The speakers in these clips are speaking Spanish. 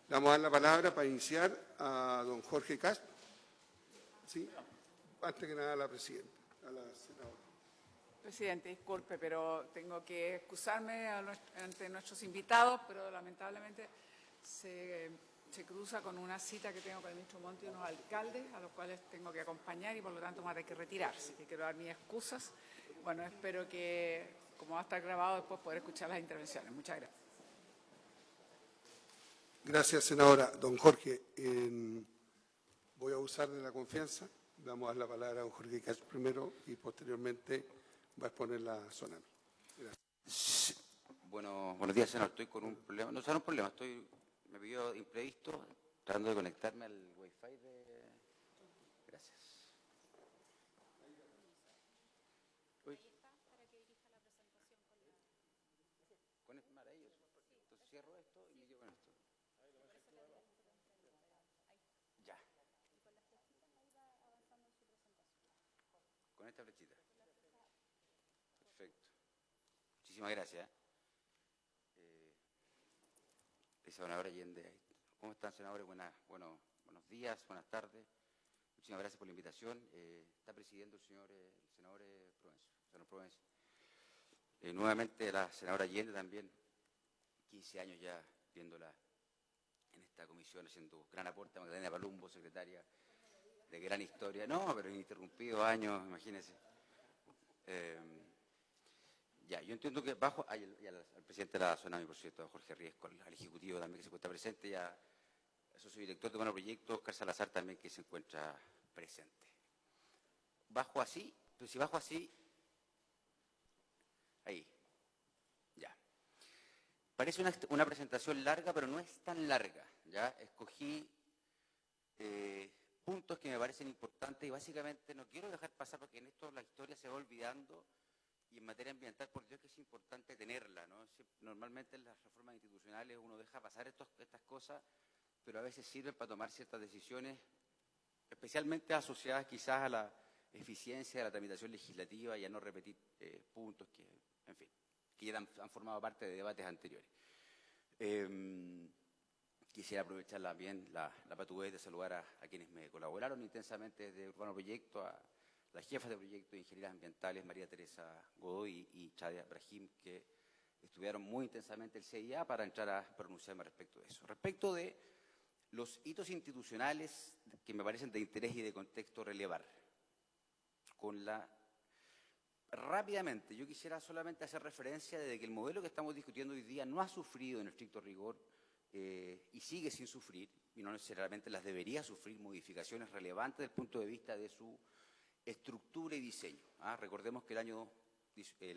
Le vamos a dar la palabra para iniciar a don Jorge Castro. ¿Sí? Antes que nada a la presidenta, a la senadora. Presidente, disculpe, pero tengo que excusarme ante nuestros invitados, pero lamentablemente se cruza con una cita que tengo con el ministro Monti y unos alcaldes, a los cuales tengo que acompañar y por lo tanto me haré que retirarse. Que quiero dar mis excusas. Bueno, espero que, como va a estar grabado, después poder escuchar las intervenciones. Muchas gracias. Gracias, senadora. Don Jorge, voy a usar de la confianza. Vamos a dar la palabra a don Jorge Castro primero y posteriormente va a exponer la zona. Gracias. Sí. Buenos días, senador. Estoy con un problema. No, un problema. Me pidió imprevisto, tratando de conectarme al Wi-Fi de... Gracias. Uy. Conectar a ellos. Entonces cierro esto y me quedo con esto. Ya. Con esta flechita. Perfecto. Muchísimas gracias. Senadora Allende. ¿Cómo están, senadores? Buenos días, buenas tardes. Muchísimas gracias por la invitación. Está presidiendo el senador Provencio. Nuevamente la senadora Allende también, 15 años ya viéndola en esta comisión, haciendo gran aporte. Magdalena Palumbo, secretaria de gran historia. No, pero ininterrumpido años, imagínense. Ya, yo entiendo que bajo al presidente de la zona, por cierto, a Jorge Riesco, al ejecutivo también que se encuentra presente, ya socio director de Buenos Proyectos, Oscar Salazar también que se encuentra presente. Bajo así, pues si bajo así, ahí, ya. Parece una presentación larga, pero no es tan larga, ya. Escogí puntos que me parecen importantes y básicamente no quiero dejar pasar porque en esto la historia se va olvidando. Y en materia ambiental, por Dios que es importante tenerla, ¿no? Normalmente en las reformas institucionales uno deja pasar estas cosas, pero a veces sirven para tomar ciertas decisiones, especialmente asociadas quizás a la eficiencia de la tramitación legislativa y a no repetir puntos que, en fin, que ya han formado parte de debates anteriores. Quisiera aprovechar también la patudez de saludar a quienes me colaboraron intensamente desde Urbano Proyecto, a las jefas de proyectos de ingenierías ambientales, María Teresa Godoy y Chadia Brahim, que estudiaron muy intensamente el CIA para entrar a pronunciarme respecto de eso. Respecto de los hitos institucionales que me parecen de interés y de contexto relevar. Rápidamente, yo quisiera solamente hacer referencia de que el modelo que estamos discutiendo hoy día no ha sufrido en estricto rigor y sigue sin sufrir, y no necesariamente las debería sufrir, modificaciones relevantes desde el punto de vista de su estructura y diseño. Recordemos que el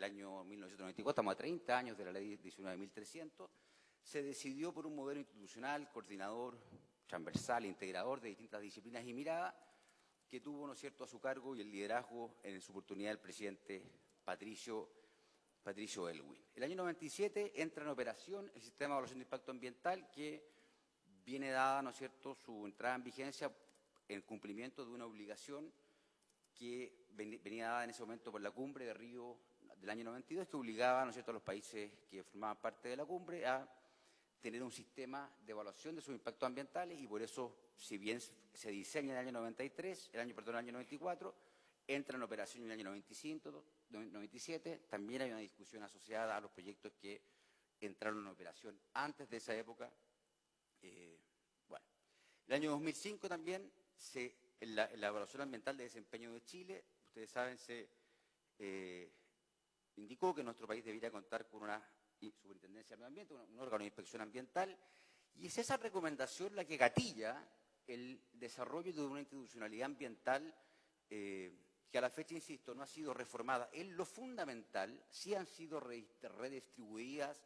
año 1994, estamos a 30 años de la ley 19.300, se decidió por un modelo institucional, coordinador, transversal, integrador de distintas disciplinas y miradas, que tuvo, ¿no es cierto?, a su cargo y el liderazgo en su oportunidad el presidente Patricio Aylwin. El año 97 entra en operación el sistema de evaluación de impacto ambiental que viene dada, ¿no es cierto?, su entrada en vigencia en cumplimiento de una obligación que venía dada en ese momento por la cumbre de Río del año 92, que obligaba, ¿no es cierto?, a los países que formaban parte de la cumbre a tener un sistema de evaluación de sus impactos ambientales y por eso, si bien se diseña en el año 93, el año 94, entra en operación en el año 95, 97, también hay una discusión asociada a los proyectos que entraron en operación antes de esa época. El año 2005 también la evaluación ambiental de desempeño de Chile, ustedes saben, se indicó que nuestro país debería contar con una superintendencia de medio ambiente, un órgano de inspección ambiental, y es esa recomendación la que gatilla el desarrollo de una institucionalidad ambiental que a la fecha, insisto, no ha sido reformada. En lo fundamental, sí han sido redistribuidas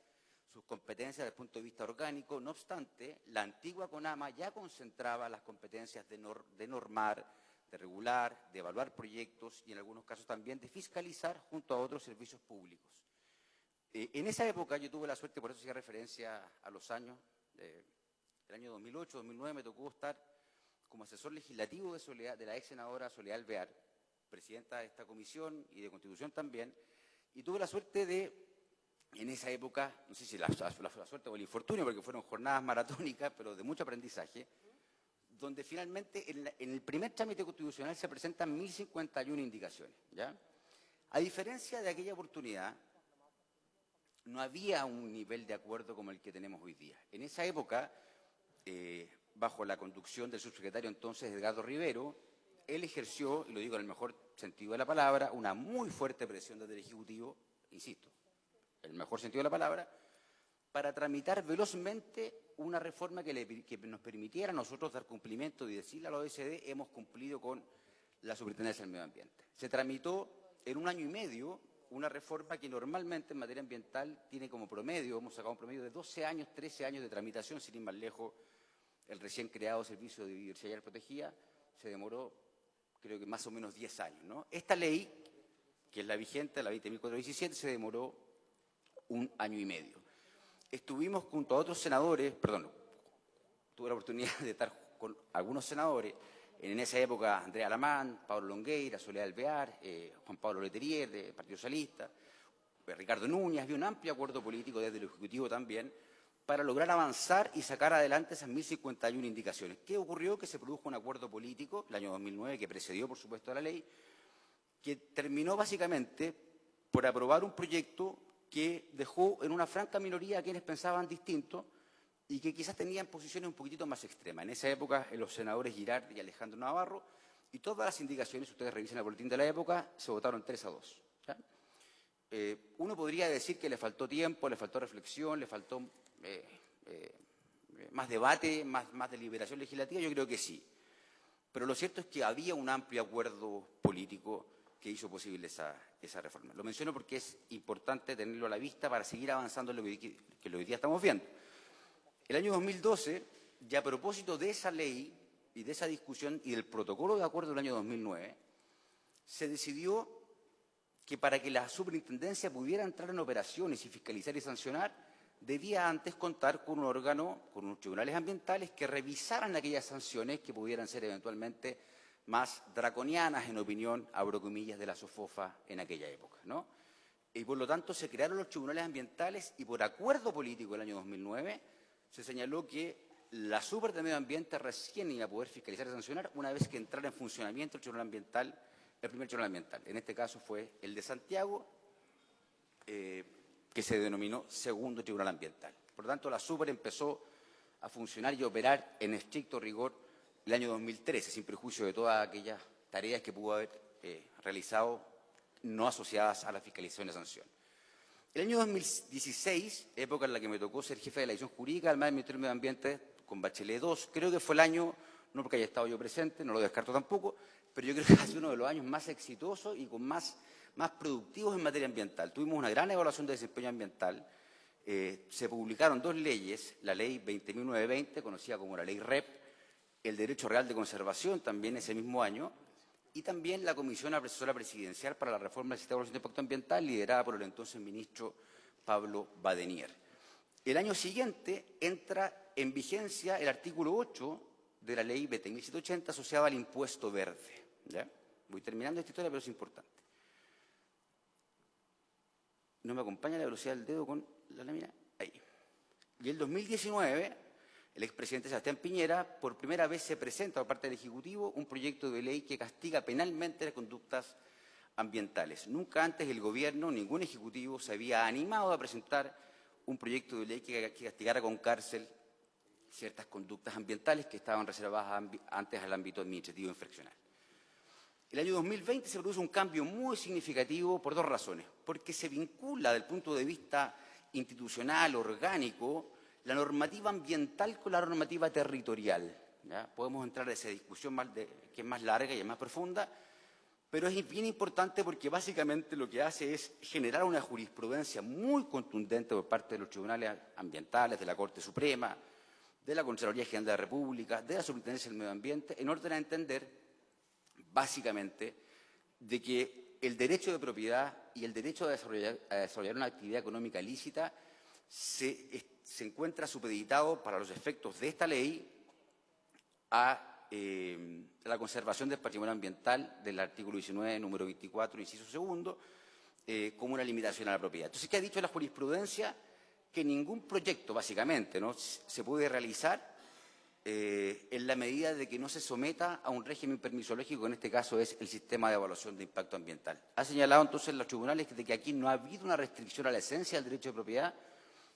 sus competencias desde el punto de vista orgánico. No obstante, la antigua CONAMA ya concentraba las competencias de normar, de regular, de evaluar proyectos y en algunos casos también de fiscalizar junto a otros servicios públicos. En esa época yo tuve la suerte, por eso hacía referencia a los años, el año 2008, 2009 me tocó estar como asesor legislativo de la ex senadora Soledad Alvear, presidenta de esta comisión y de Constitución también, y tuve la suerte de en esa época, no sé si la suerte o el infortunio, porque fueron jornadas maratónicas, pero de mucho aprendizaje, donde finalmente en el primer trámite constitucional se presentan 1.051 indicaciones, ¿ya? A diferencia de aquella oportunidad, no había un nivel de acuerdo como el que tenemos hoy día. En esa época, bajo la conducción del subsecretario entonces Edgardo Rivero, él ejerció, y lo digo en el mejor sentido de la palabra, una muy fuerte presión desde el Ejecutivo, insisto, en el mejor sentido de la palabra, para tramitar velozmente una reforma que nos permitiera a nosotros dar cumplimiento y decirle a la OECD, hemos cumplido con la Superintendencia del Medio Ambiente. Se tramitó en 1 año y medio una reforma que normalmente en materia ambiental tiene como promedio, hemos sacado un promedio de 12 años, 13 años de tramitación, sin ir más lejos, el recién creado Servicio de Biodiversidad Aérea Protegida se demoró, creo que más o menos 10 años, ¿no? Esta ley, que es la vigente, la 20.417, se demoró 1 año y medio. Estuvimos junto a otros senadores, tuve la oportunidad de estar con algunos senadores, en esa época Andrea Alamán, Pablo Longueira, Soledad Alvear, Juan Pablo Letelier, del Partido Socialista, Ricardo Núñez. Había un amplio acuerdo político desde el Ejecutivo también para lograr avanzar y sacar adelante esas 1.051 indicaciones. ¿Qué ocurrió? Que se produjo un acuerdo político, el año 2009, que precedió, por supuesto, a la ley, que terminó básicamente por aprobar un proyecto que dejó en una franca minoría a quienes pensaban distinto y que quizás tenían posiciones un poquitito más extremas. En esa época, los senadores Girard y Alejandro Navarro, y todas las indicaciones, ustedes revisen el boletín de la época, se votaron 3-2. ¿Ya? Uno podría decir que le faltó tiempo, le faltó reflexión, le faltó más debate, más deliberación legislativa. Yo creo que sí. Pero lo cierto es que había un amplio acuerdo político que hizo posible esa reforma. Lo menciono porque es importante tenerlo a la vista para seguir avanzando en lo que hoy día estamos viendo. El año 2012, ya a propósito de esa ley y de esa discusión y del protocolo de acuerdo del año 2009, se decidió que para que la superintendencia pudiera entrar en operaciones y fiscalizar y sancionar, debía antes contar con un órgano, con unos tribunales ambientales que revisaran aquellas sanciones que pudieran ser eventualmente más draconianas, en opinión, abro comillas, de la SOFOFA en aquella época, ¿no? Y por lo tanto se crearon los tribunales ambientales y por acuerdo político del año 2009 se señaló que la Super de Medio Ambiente recién iba a poder fiscalizar y sancionar una vez que entrara en funcionamiento el tribunal ambiental, el primer tribunal ambiental. En este caso fue el de Santiago, que se denominó Segundo Tribunal Ambiental. Por lo tanto, la Super empezó a funcionar y operar en estricto rigor el año 2013, sin perjuicio de todas aquellas tareas que pudo haber realizado no asociadas a la fiscalización de sanción. El año 2016, época en la que me tocó ser jefe de la división jurídica del Ministerio del Medio Ambiente con Bachelet II, creo que fue el año, no porque haya estado yo presente, no lo descarto tampoco, pero yo creo que ha sido uno de los años más exitosos y con más productivos en materia ambiental. Tuvimos una gran evaluación de desempeño ambiental, se publicaron 2 leyes, la ley 20.920, conocida como la ley REP, el Derecho Real de Conservación también ese mismo año, y también la Comisión Asesora Presidencial para la Reforma del Sistema de Evaluación de Impacto Ambiental, liderada por el entonces ministro Pablo Badenier. El año siguiente entra en vigencia el artículo 8 de la ley 20.780 asociada al impuesto verde. ¿Ya? Voy terminando esta historia, pero es importante. ¿No me acompaña la velocidad del dedo con la lámina? Ahí. Y el 2019... el expresidente Sebastián Piñera, por primera vez se presenta por parte del Ejecutivo un proyecto de ley que castiga penalmente las conductas ambientales. Nunca antes el Gobierno, ningún Ejecutivo, se había animado a presentar un proyecto de ley que castigara con cárcel ciertas conductas ambientales que estaban reservadas antes al ámbito administrativo infraccional. El año 2020 se produce un cambio muy significativo por 2 razones. Porque se vincula, desde el punto de vista institucional, orgánico, la normativa ambiental con la normativa territorial. ¿Ya? Podemos entrar en esa discusión que es más larga y es más profunda, pero es bien importante porque básicamente lo que hace es generar una jurisprudencia muy contundente por parte de los tribunales ambientales, de la Corte Suprema, de la Contraloría General de la República, de la Superintendencia del Medio Ambiente, en orden a entender básicamente de que el derecho de propiedad y el derecho a desarrollar una actividad económica lícita se encuentra supeditado para los efectos de esta ley a la conservación del patrimonio ambiental del artículo 19, número 24, inciso segundo, como una limitación a la propiedad. Entonces, ¿qué ha dicho la jurisprudencia? Que ningún proyecto, básicamente, ¿no?, se puede realizar en la medida de que no se someta a un régimen permisológico, que en este caso es el sistema de evaluación de impacto ambiental. Ha señalado entonces los tribunales de que aquí no ha habido una restricción a la esencia del derecho de propiedad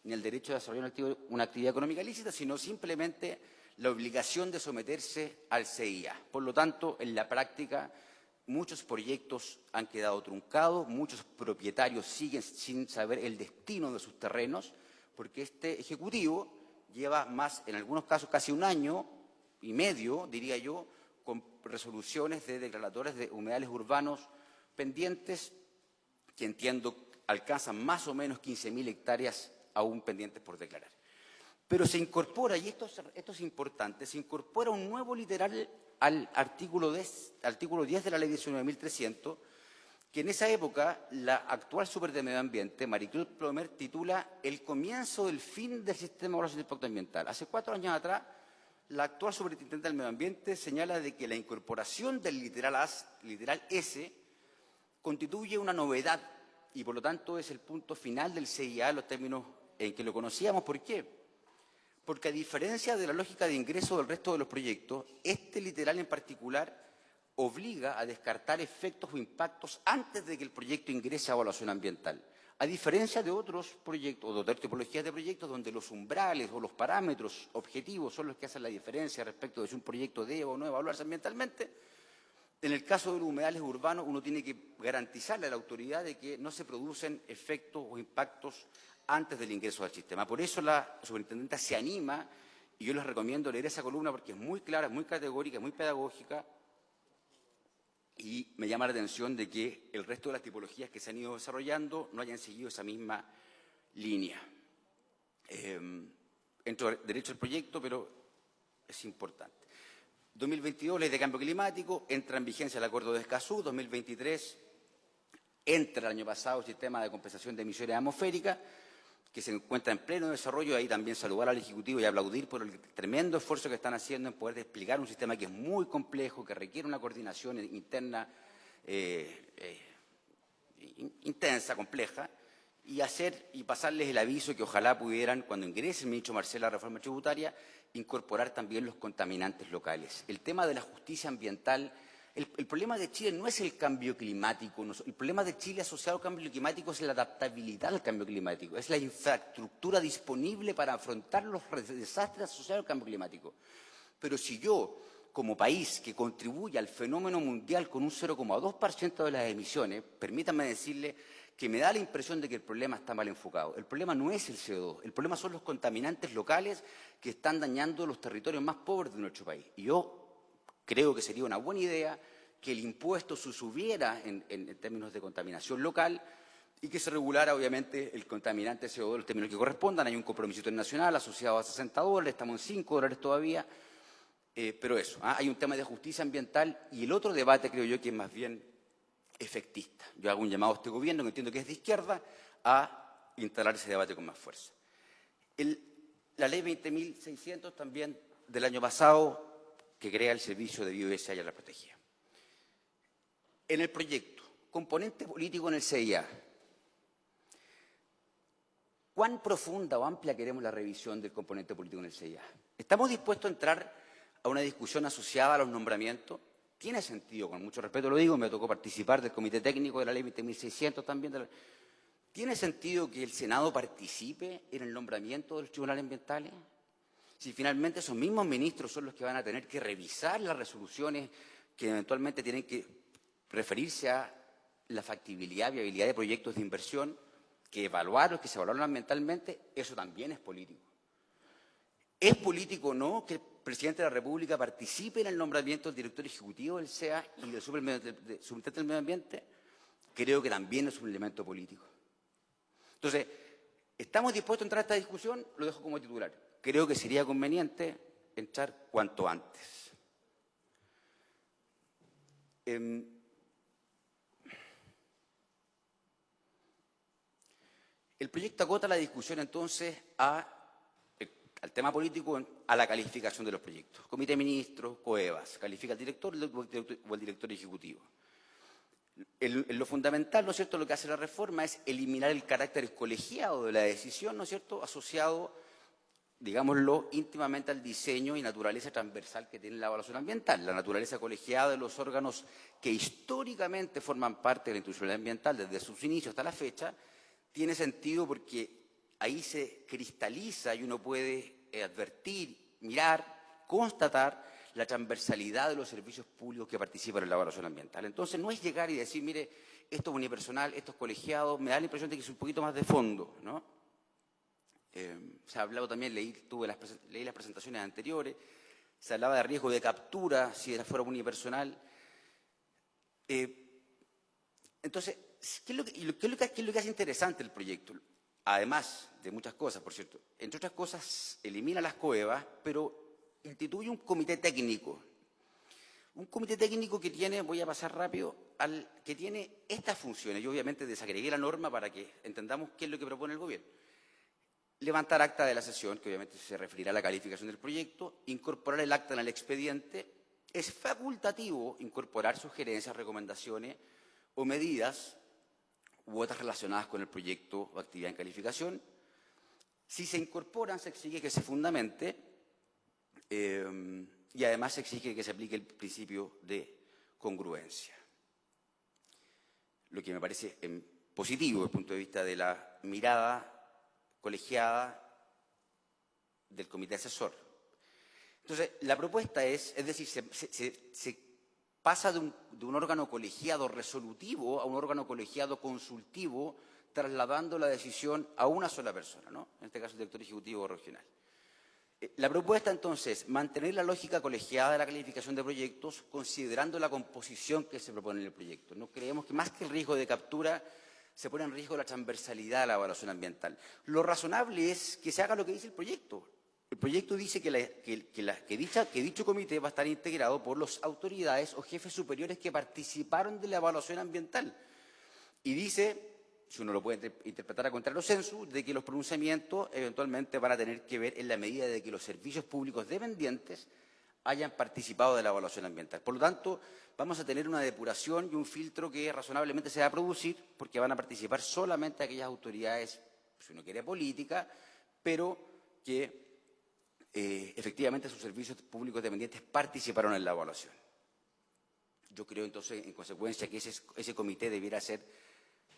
ni el derecho de desarrollar una actividad económica lícita, sino simplemente la obligación de someterse al CIA. Por lo tanto, en la práctica, muchos proyectos han quedado truncados, muchos propietarios siguen sin saber el destino de sus terrenos, porque este Ejecutivo lleva más, en algunos casos, casi 1 año y medio, diría yo, con resoluciones de declaratorias de humedales urbanos pendientes, que entiendo alcanzan más o menos 15.000 hectáreas aún pendientes por declarar. Pero se incorpora, y esto es importante, se incorpora un nuevo literal al artículo 10 de la Ley 19.300, que en esa época la actual Súper de Medio Ambiente, Maricruz Plomer, titula El comienzo del fin del sistema de evaluación de impacto ambiental. Hace 4 años atrás, la actual Superintendente del Medio Ambiente señala de que la incorporación del literal S constituye una novedad y, por lo tanto, es el punto final del CIA, los términos en que lo conocíamos. ¿Por qué? Porque, a diferencia de la lógica de ingreso del resto de los proyectos, este literal en particular obliga a descartar efectos o impactos antes de que el proyecto ingrese a evaluación ambiental. A diferencia de otros proyectos o de otras tipologías de proyectos donde los umbrales o los parámetros objetivos son los que hacen la diferencia respecto de si un proyecto debe o no evaluarse ambientalmente, en el caso de los humedales urbanos uno tiene que garantizarle a la autoridad de que no se producen efectos o impactos antes del ingreso al sistema. Por eso la superintendenta se anima, y yo les recomiendo leer esa columna porque es muy clara, es muy categórica, es muy pedagógica, y me llama la atención de que el resto de las tipologías que se han ido desarrollando no hayan seguido esa misma línea. Entro derecho al proyecto, pero es importante. 2022, Ley de Cambio Climático, entra en vigencia el Acuerdo de Escazú. 2023, entra el año pasado el Sistema de Compensación de Emisiones Atmosféricas, que se encuentra en pleno desarrollo. Ahí también saludar al Ejecutivo y aplaudir por el tremendo esfuerzo que están haciendo en poder desplegar un sistema que es muy complejo, que requiere una coordinación interna intensa, compleja, y pasarles el aviso que ojalá pudieran, cuando ingrese el ministro Marcel a la reforma tributaria, incorporar también los contaminantes locales. El tema de la justicia ambiental. El problema de Chile no es el cambio climático, el problema de Chile asociado al cambio climático es la adaptabilidad al cambio climático, es la infraestructura disponible para afrontar los desastres asociados al cambio climático. Pero si yo, como país que contribuye al fenómeno mundial con un 0,2% de las emisiones, permítanme decirle que me da la impresión de que el problema está mal enfocado. El problema no es el CO2, el problema son los contaminantes locales que están dañando los territorios más pobres de nuestro país. Y yo creo que sería una buena idea que el impuesto se subiera en términos de contaminación local y que se regulara, obviamente, el contaminante CO2 en los términos que correspondan. Hay un compromiso internacional asociado a $60, estamos en $5 todavía, pero eso, hay un tema de justicia ambiental y el otro debate creo yo que es más bien efectista. Yo hago un llamado a este gobierno, que entiendo que es de izquierda, a instalar ese debate con más fuerza. La ley 20.600 también del año pasado, que crea el servicio de biodiversidad y la protegida. En el proyecto, componente político en el CIA, ¿cuán profunda o amplia queremos la revisión del componente político en el CIA? ¿Estamos dispuestos a entrar a una discusión asociada a los nombramientos? Tiene sentido, con mucho respeto lo digo, me tocó participar del comité técnico de la ley 20.600 también. ¿Tiene sentido que el Senado participe en el nombramiento de los tribunales ambientales? Si finalmente esos mismos ministros son los que van a tener que revisar las resoluciones que eventualmente tienen que referirse a la factibilidad, viabilidad de proyectos de inversión, que evaluaron, que se evaluaron ambientalmente, eso también es político. ¿Es político o no que el presidente de la República participe en el nombramiento del director ejecutivo del SEA y del Superintendente del Medio Ambiente? Creo que también es un elemento político. Entonces, ¿estamos dispuestos a entrar a esta discusión? Lo dejo como titular. Creo que sería conveniente entrar cuanto antes. El proyecto acota la discusión entonces al tema político, a la calificación de los proyectos. Comité de Ministros, COEVAS, califica al director o el director ejecutivo. En lo fundamental, ¿no es cierto?, lo que hace la reforma es eliminar el carácter colegiado de la decisión, ¿no es cierto?, asociado, digámoslo, íntimamente al diseño y naturaleza transversal que tiene la evaluación ambiental. La naturaleza colegiada de los órganos que históricamente forman parte de la institucionalidad ambiental desde sus inicios hasta la fecha tiene sentido porque ahí se cristaliza y uno puede advertir, mirar, constatar la transversalidad de los servicios públicos que participan en la evaluación ambiental. Entonces, no es llegar y decir, mire, esto es unipersonal, esto es colegiado, me da la impresión de que es un poquito más de fondo, ¿no? Se ha hablado también, leí las presentaciones anteriores, se hablaba de riesgo de captura si fuera unipersonal. Entonces, ¿qué es lo que hace interesante el proyecto? Además de muchas cosas, por cierto, entre otras cosas, elimina las coevas, pero instituye un comité técnico. Un comité técnico que tiene, voy a pasar rápido, que tiene estas funciones. Yo obviamente desagregué la norma para que entendamos qué es lo que propone el gobierno. Levantar acta de la sesión, que obviamente se referirá a la calificación del proyecto, incorporar el acta en el expediente. Es facultativo incorporar sugerencias, recomendaciones o medidas u otras relacionadas con el proyecto o actividad en calificación. Si se incorporan, se exige que se fundamente y además se exige que se aplique el principio de congruencia. Lo que me parece positivo desde el punto de vista de la mirada colegiada del comité asesor. Entonces, la propuesta es decir, se pasa de un órgano colegiado resolutivo a un órgano colegiado consultivo, trasladando la decisión a una sola persona, ¿no? En este caso, el director ejecutivo regional. La propuesta, entonces, mantener la lógica colegiada de la calificación de proyectos, considerando la composición que se propone en el proyecto. No creemos que más que el riesgo de captura, se pone en riesgo la transversalidad de la evaluación ambiental. Lo razonable es que se haga lo que dice el proyecto. El proyecto dice que dicho comité va a estar integrado por las autoridades o jefes superiores que participaron de la evaluación ambiental. Y dice, si uno lo puede interpretar a contrario sensu, de que los pronunciamientos eventualmente van a tener que ver en la medida de que los servicios públicos dependientes hayan participado de la evaluación ambiental. Por lo tanto, vamos a tener una depuración y un filtro que razonablemente se va a producir porque van a participar solamente aquellas autoridades, si uno quiere, política, pero que efectivamente sus servicios públicos dependientes participaron en la evaluación. Yo creo entonces, en consecuencia, que ese comité debiera ser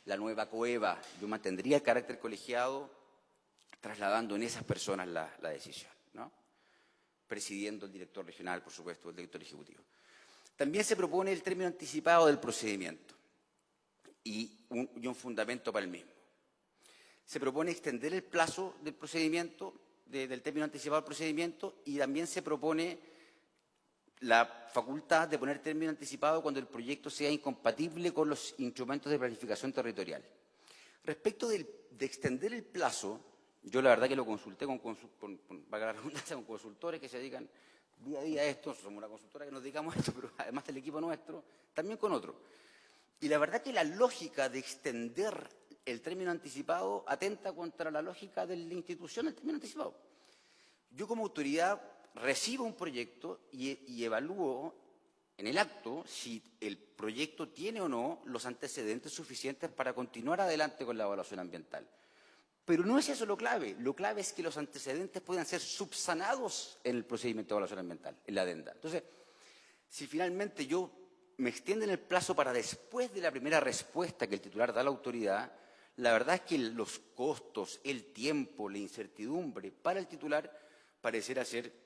la nueva COEVA. Yo mantendría el carácter colegiado, trasladando en esas personas la decisión, ¿no? Presidiendo el director regional, por supuesto, el director ejecutivo. También se propone el término anticipado del procedimiento y un fundamento para el mismo. Se propone extender el plazo del procedimiento, del término anticipado del procedimiento, y también se propone la facultad de poner término anticipado cuando el proyecto sea incompatible con los instrumentos de planificación territorial. Respecto de extender el plazo, yo la verdad que lo consulté con consultores que se dedican día a día a esto. Somos una consultora que nos dedicamos a esto, pero además del equipo nuestro, también con otro. Y la verdad que la lógica de extender el término anticipado atenta contra la lógica de la institución del término anticipado. Yo como autoridad recibo un proyecto y evalúo en el acto si el proyecto tiene o no los antecedentes suficientes para continuar adelante con la evaluación ambiental. Pero no es eso lo clave es que los antecedentes puedan ser subsanados en el procedimiento de evaluación ambiental, en la adenda. Entonces, si finalmente me extienden el plazo para después de la primera respuesta que el titular da a la autoridad, la verdad es que los costos, el tiempo, la incertidumbre para el titular parecerá ser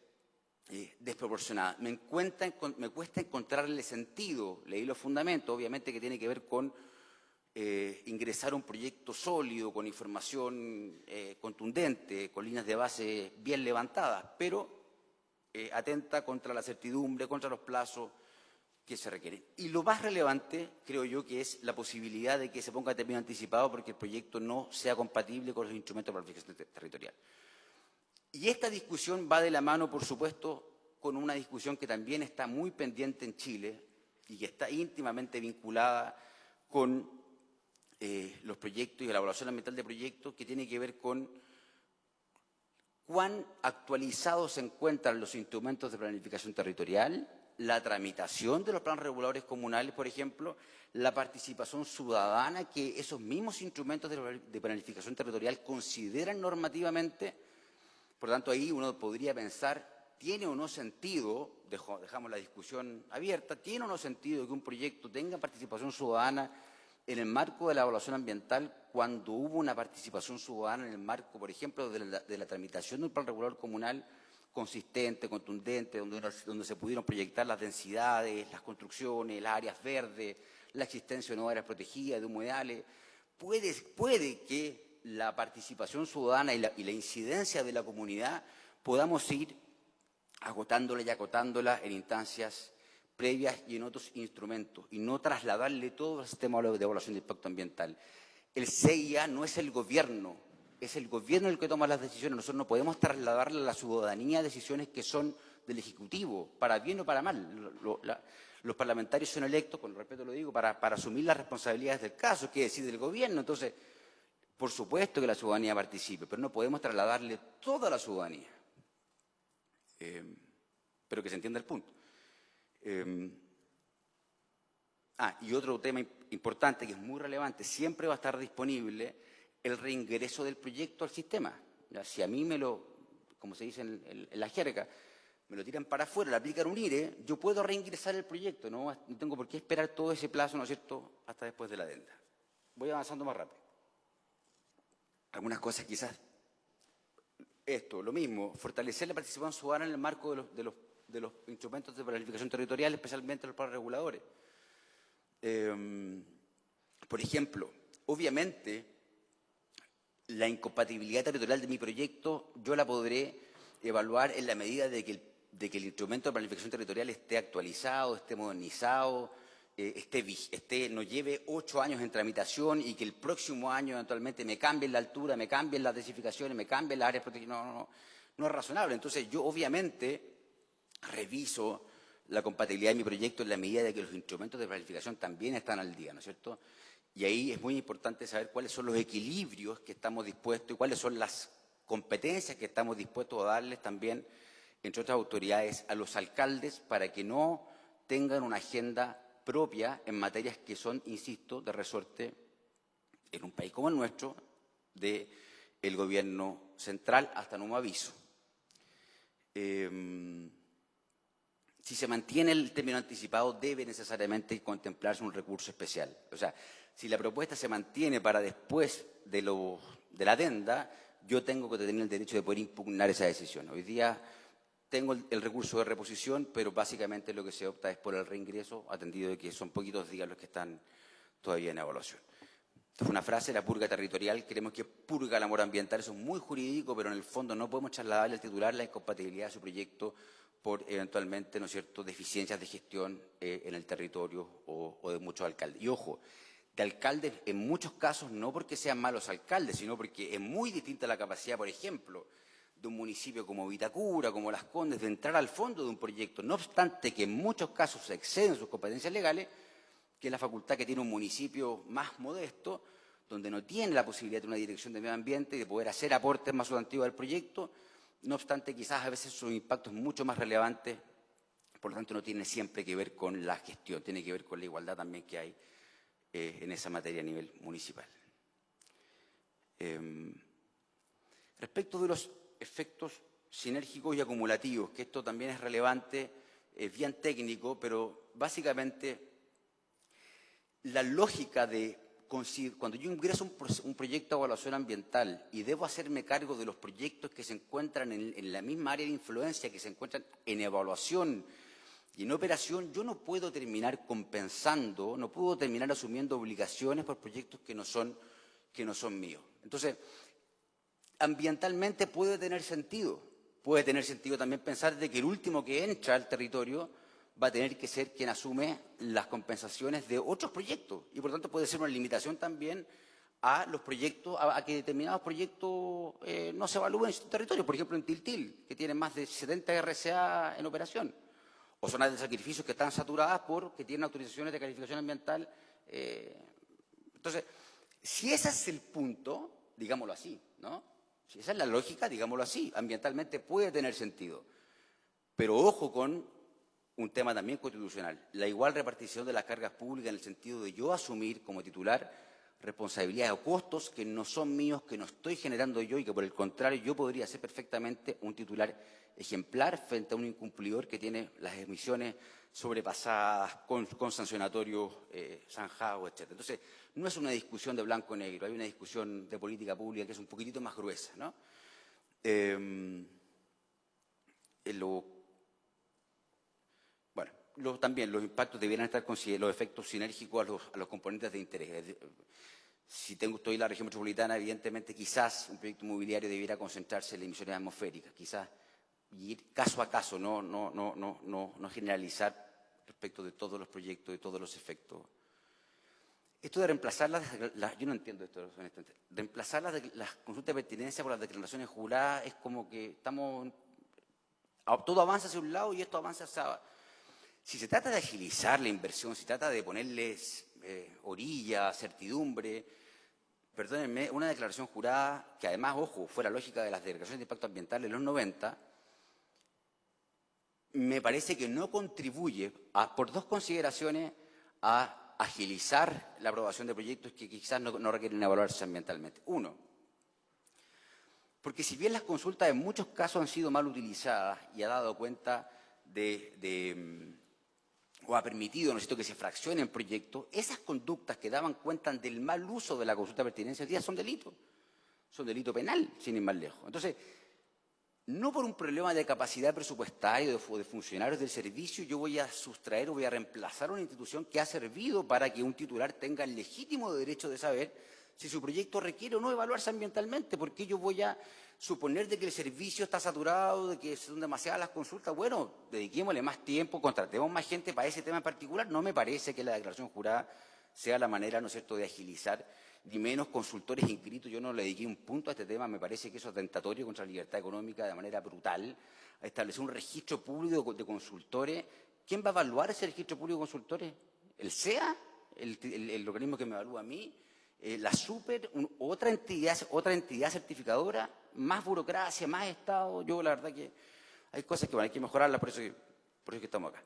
desproporcionada. Me cuesta encontrarle sentido. Leí los fundamentos, obviamente que tiene que ver con ingresar un proyecto sólido, con información contundente, con líneas de base bien levantadas, pero atenta contra la certidumbre, contra los plazos que se requieren. Y lo más relevante, creo yo, que es la posibilidad de que se ponga término anticipado porque el proyecto no sea compatible con los instrumentos de planificación territorial. Y esta discusión va de la mano, por supuesto, con una discusión que también está muy pendiente en Chile y que está íntimamente vinculada con los proyectos y la evaluación ambiental de proyectos, que tiene que ver con cuán actualizados se encuentran los instrumentos de planificación territorial, la tramitación de los planes reguladores comunales, por ejemplo, la participación ciudadana que esos mismos instrumentos de planificación territorial consideran normativamente. Por tanto, ahí uno podría pensar, ¿tiene o no sentido, dejamos la discusión abierta, ¿tiene o no sentido que un proyecto tenga participación ciudadana en el marco de la evaluación ambiental cuando hubo una participación ciudadana en el marco, por ejemplo, de la tramitación de un plan regulador comunal consistente, contundente, donde se pudieron proyectar las densidades, las construcciones, las áreas verdes, la existencia de nuevas áreas protegidas, de humedales? Puede que la participación ciudadana y la incidencia de la comunidad podamos ir agotándola y acotándola en instancias previas y en otros instrumentos, y no trasladarle todo el sistema de evaluación de impacto ambiental. El CIA no es el gobierno, es el gobierno el que toma las decisiones. Nosotros no podemos trasladarle a la ciudadanía decisiones que son del Ejecutivo, para bien o para mal. Los parlamentarios son electos, con respeto lo digo, para asumir las responsabilidades del caso, que decide el gobierno. Entonces, por supuesto que la ciudadanía participe, pero no podemos trasladarle toda la ciudadanía. Pero que se entienda el punto. Y otro tema importante que es muy relevante, siempre va a estar disponible el reingreso del proyecto al sistema. Ya, si a mí como se dice en la jerga, me lo tiran para afuera, le aplican un IRE, yo puedo reingresar el proyecto, no tengo por qué esperar todo ese plazo, ¿no es cierto?, hasta después de la adenda. Voy avanzando más rápido. Algunas cosas quizás, lo mismo, fortalecer la participación ciudadana en el marco de los instrumentos de planificación territorial, especialmente los planes reguladores. Por ejemplo, obviamente, la incompatibilidad territorial de mi proyecto yo la podré evaluar en la medida de que el instrumento de planificación territorial esté actualizado, esté modernizado, no lleve 8 años en tramitación y que el próximo año eventualmente me cambien la altura, me cambien las densificaciones, me cambien las áreas protegidas. No es razonable. Entonces, yo obviamente reviso la compatibilidad de mi proyecto en la medida de que los instrumentos de planificación también están al día, ¿no es cierto? Y ahí es muy importante saber cuáles son los equilibrios que estamos dispuestos y cuáles son las competencias que estamos dispuestos a darles también, entre otras autoridades, a los alcaldes para que no tengan una agenda propia en materias que son, insisto, de resorte en un país como el nuestro, del gobierno central hasta nuevo aviso. Si se mantiene el término anticipado, debe necesariamente contemplarse un recurso especial. O sea, si la propuesta se mantiene para después de la adenda, yo tengo que tener el derecho de poder impugnar esa decisión. Hoy día tengo el recurso de reposición, pero básicamente lo que se opta es por el reingreso, atendido de que son poquitos días los que están todavía en evaluación. Esta fue una frase, la purga territorial, creemos que purga el amor ambiental, eso es muy jurídico, pero en el fondo no podemos trasladarle al titular la incompatibilidad de su proyecto por eventualmente, ¿no es cierto?, deficiencias de gestión en el territorio o de muchos alcaldes. Y ojo, de alcaldes en muchos casos no porque sean malos alcaldes, sino porque es muy distinta la capacidad, por ejemplo, de un municipio como Vitacura, como Las Condes, de entrar al fondo de un proyecto, no obstante que en muchos casos se exceden sus competencias legales, que es la facultad que tiene un municipio más modesto, donde no tiene la posibilidad de una dirección de medio ambiente y de poder hacer aportes más sustantivos al proyecto. No obstante, quizás a veces su impacto es mucho más relevante, por lo tanto no tiene siempre que ver con la gestión, tiene que ver con la igualdad también que hay en esa materia a nivel municipal. Respecto de los efectos sinérgicos y acumulativos, que esto también es relevante, es bien técnico, pero básicamente la lógica de cuando yo ingreso un proyecto de evaluación ambiental y debo hacerme cargo de los proyectos que se encuentran en la misma área de influencia, que se encuentran en evaluación y en operación, yo no puedo terminar compensando, no puedo terminar asumiendo obligaciones por proyectos que no son míos. Entonces, ambientalmente puede tener sentido también pensar de que el último que entra al territorio va a tener que ser quien asume las compensaciones de otros proyectos y por tanto puede ser una limitación también a los proyectos, a que determinados proyectos no se evalúen en su territorio. Por ejemplo, en Tiltil, que tiene más de 70 RCA en operación, o zonas de sacrificios que están saturadas porque tienen autorizaciones de calificación ambiental. Entonces, si ese es el punto, digámoslo así, ¿no? Si esa es la lógica, digámoslo así, ambientalmente puede tener sentido. Pero ojo con un tema también constitucional, la igual repartición de las cargas públicas en el sentido de yo asumir como titular responsabilidades o costos que no son míos, que no estoy generando yo y que por el contrario yo podría ser perfectamente un titular ejemplar frente a un incumplidor que tiene las emisiones sobrepasadas con sancionatorios zanjados, etc. Entonces, no es una discusión de blanco-negro, hay una discusión de política pública que es un poquitito más gruesa, ¿no? También los impactos debieran estar considerados, los efectos sinérgicos a los componentes de interés. Si estoy en la región metropolitana, evidentemente quizás un proyecto inmobiliario debiera concentrarse en las emisiones atmosféricas, quizás ir caso a caso, no generalizar respecto de todos los proyectos, de todos los efectos. Esto de reemplazar yo no entiendo esto, honestamente. Reemplazar las consultas de pertinencia por las declaraciones juradas es como que todo avanza hacia un lado y esto avanza hacia... Si se trata de agilizar la inversión, si se trata de ponerles orilla, certidumbre, perdónenme, una declaración jurada, que además, ojo, fue la lógica de las declaraciones de impacto ambiental en los 90, me parece que no contribuye, por dos consideraciones, a agilizar la aprobación de proyectos que quizás no requieren evaluarse ambientalmente. Uno, porque si bien las consultas en muchos casos han sido mal utilizadas y ha dado cuenta o ha permitido, ¿no es cierto?, que se fraccionen proyectos, esas conductas que daban cuenta del mal uso de la consulta de pertinencia hoy día son delito penal, sin ir más lejos. Entonces, no por un problema de capacidad presupuestaria o de funcionarios del servicio, yo voy a sustraer o voy a reemplazar una institución que ha servido para que un titular tenga el legítimo derecho de saber si su proyecto requiere o no evaluarse ambientalmente, porque yo voy a suponer de que el servicio está saturado, de que son demasiadas las consultas. Bueno, dediquémosle más tiempo, contratemos más gente para ese tema en particular. No me parece que la declaración jurada sea la manera, ¿no es cierto?, de agilizar, ni menos consultores inscritos. Yo no le dediqué un punto a este tema, me parece que eso es atentatorio contra la libertad económica de manera brutal. A establecer un registro público de consultores. ¿Quién va a evaluar ese registro público de consultores? ¿El SEA? ¿El organismo que me evalúa a mí? La SUPER, otra entidad certificadora, más burocracia, más Estado. Yo la verdad que hay cosas que hay que mejorarlas, por eso que estamos acá.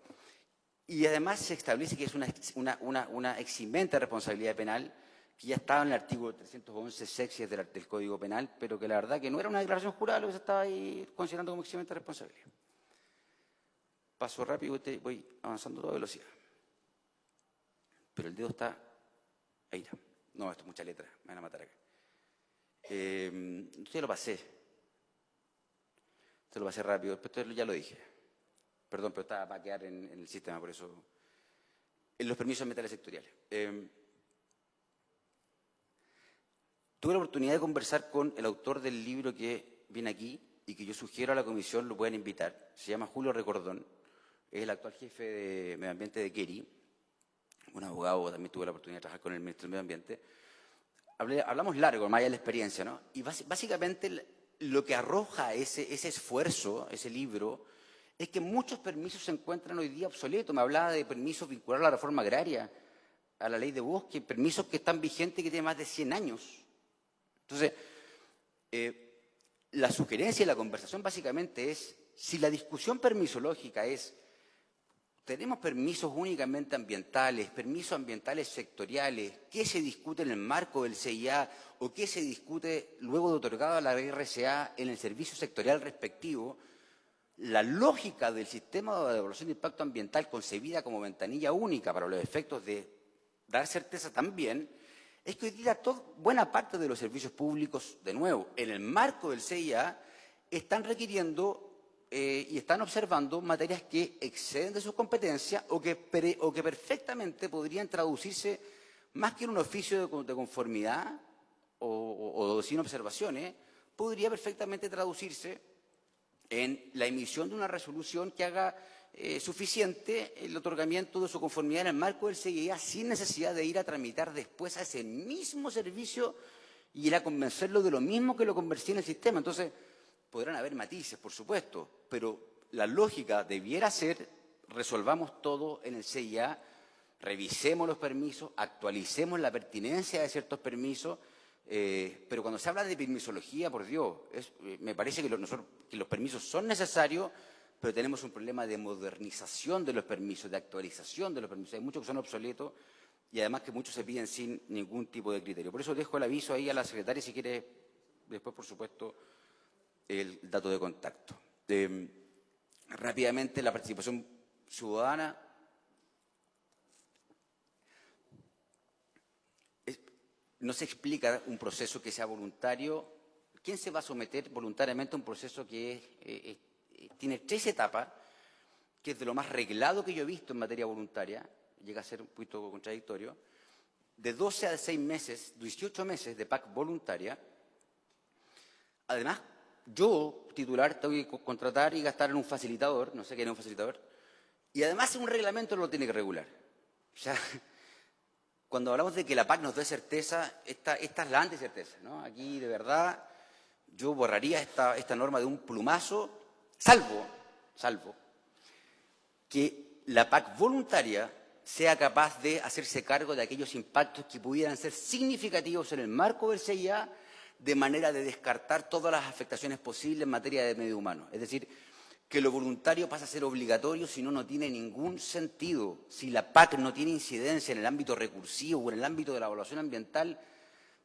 Y además se establece que es una eximente responsabilidad penal, que ya estaba en el artículo 311 sexies del Código Penal, pero que la verdad que no era una declaración jurada lo que se estaba ahí considerando como eximente responsabilidad. Paso rápido, voy avanzando a toda velocidad. Pero el dedo está ahí. No, esto es mucha letra, me van a matar acá. Usted lo pasé rápido, después ya lo dije. Perdón, pero va a quedar en el sistema, por eso. En los permisos ambientales sectoriales. Tuve la oportunidad de conversar con el autor del libro que viene aquí y que yo sugiero a la comisión lo puedan invitar. Se llama Julio Recordón, es el actual jefe de Medio Ambiente de Keri, un abogado, también tuve la oportunidad de trabajar con el ministro del Medio Ambiente. Hablamos largo, más allá de la experiencia, ¿no? Y básicamente lo que arroja ese esfuerzo, ese libro, es que muchos permisos se encuentran hoy día obsoletos. Me hablaba de permisos vinculados a la reforma agraria, a la ley de bosque, permisos que están vigentes y que tienen más de 100 años. Entonces, la sugerencia y la conversación básicamente es, si la discusión permisológica es, tenemos permisos únicamente ambientales, permisos ambientales sectoriales, ¿qué se discute en el marco del CIA o qué se discute luego de otorgado a la RCA en el servicio sectorial respectivo? La lógica del sistema de evaluación de impacto ambiental concebida como ventanilla única para los efectos de dar certeza también, es que hoy día buena parte de los servicios públicos, de nuevo, en el marco del CIA, están requiriendo y están observando materias que exceden de sus competencias o que perfectamente podrían traducirse, más que en un oficio de conformidad o sin observaciones, podría perfectamente traducirse en la emisión de una resolución que haga suficiente el otorgamiento de su conformidad en el marco del CIA sin necesidad de ir a tramitar después a ese mismo servicio y ir a convencerlo de lo mismo que lo convencí en el sistema. Entonces, podrán haber matices, por supuesto, pero la lógica debiera ser, resolvamos todo en el CIA, revisemos los permisos, actualicemos la pertinencia de ciertos permisos, pero cuando se habla de permisología, por Dios, me parece que los permisos son necesarios, pero tenemos un problema de modernización de los permisos, de actualización de los permisos. Hay muchos que son obsoletos y además que muchos se piden sin ningún tipo de criterio. Por eso dejo el aviso ahí a la secretaria, si quiere, después, por supuesto, el dato de contacto. Rápidamente, la participación ciudadana. No se explica un proceso que sea voluntario. ¿Quién se va a someter voluntariamente a un proceso que tiene 3 etapas, que es de lo más reglado que yo he visto en materia voluntaria, llega a ser un poquito contradictorio, de 12 a 6 meses, 18 meses de PAC voluntaria? Además, yo, titular, tengo que contratar y gastar en un facilitador, no sé qué es un facilitador, y además un reglamento lo tiene que regular. O sea, cuando hablamos de que la PAC nos dé certeza, esta es la anticerteza, ¿no? Aquí, de verdad, yo borraría esta norma de un plumazo, salvo que la PAC voluntaria sea capaz de hacerse cargo de aquellos impactos que pudieran ser significativos en el marco del CIA, de manera de descartar todas las afectaciones posibles en materia de medio humano. Es decir, que lo voluntario pasa a ser obligatorio, si no, no tiene ningún sentido. Si la PAC no tiene incidencia en el ámbito recursivo o en el ámbito de la evaluación ambiental,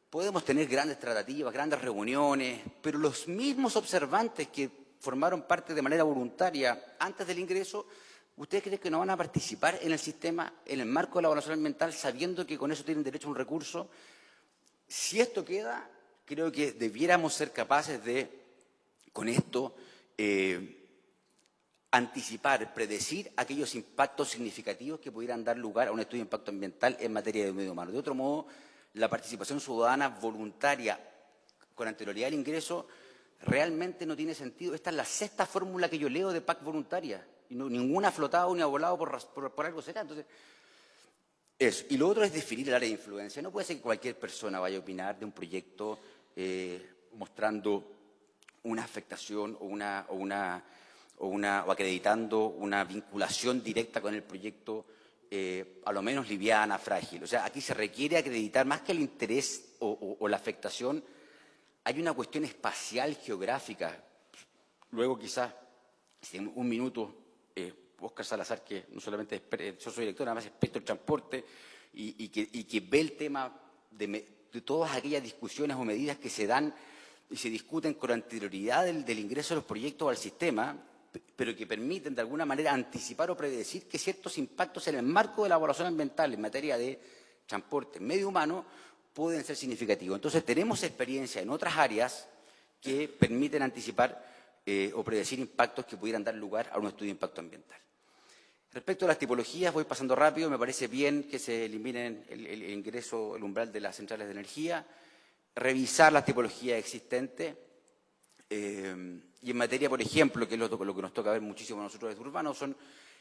podemos tener grandes tratativas, grandes reuniones, pero los mismos observantes que formaron parte de manera voluntaria antes del ingreso, ¿ustedes creen que no van a participar en el sistema, en el marco de la evaluación ambiental, sabiendo que con eso tienen derecho a un recurso? Si esto queda, creo que debiéramos ser capaces de, con esto, anticipar, predecir aquellos impactos significativos que pudieran dar lugar a un estudio de impacto ambiental en materia de medio humano. De otro modo, la participación ciudadana voluntaria con anterioridad al ingreso realmente no tiene sentido. Esta es la 6ª fórmula que yo leo de PAC voluntaria. Y no, ninguna ha flotado ni ha volado por algo será. Entonces, eso. Y lo otro es definir el área de influencia. No puede ser que cualquier persona vaya a opinar de un proyecto mostrando una afectación o acreditando una vinculación directa con el proyecto, a lo menos liviana, frágil. O sea, aquí se requiere acreditar, más que el interés o la afectación, hay una cuestión espacial, geográfica. Luego, quizás, si en un minuto, Óscar Salazar, que no solamente yo soy director, además es experto en transporte, y que ve el tema de todas aquellas discusiones o medidas que se dan y se discuten con anterioridad del ingreso de los proyectos al sistema, pero que permiten de alguna manera anticipar o predecir que ciertos impactos en el marco de la evaluación ambiental en materia de transporte, medio humano, pueden ser significativos. Entonces, tenemos experiencia en otras áreas que permiten anticipar o predecir impactos que pudieran dar lugar a un estudio de impacto ambiental. Respecto a las tipologías, voy pasando rápido, me parece bien que se eliminen el ingreso, el umbral de las centrales de energía, revisar las tipologías existentes, y en materia, por ejemplo, que es lo que nos toca ver muchísimo a nosotros desde Urbanos,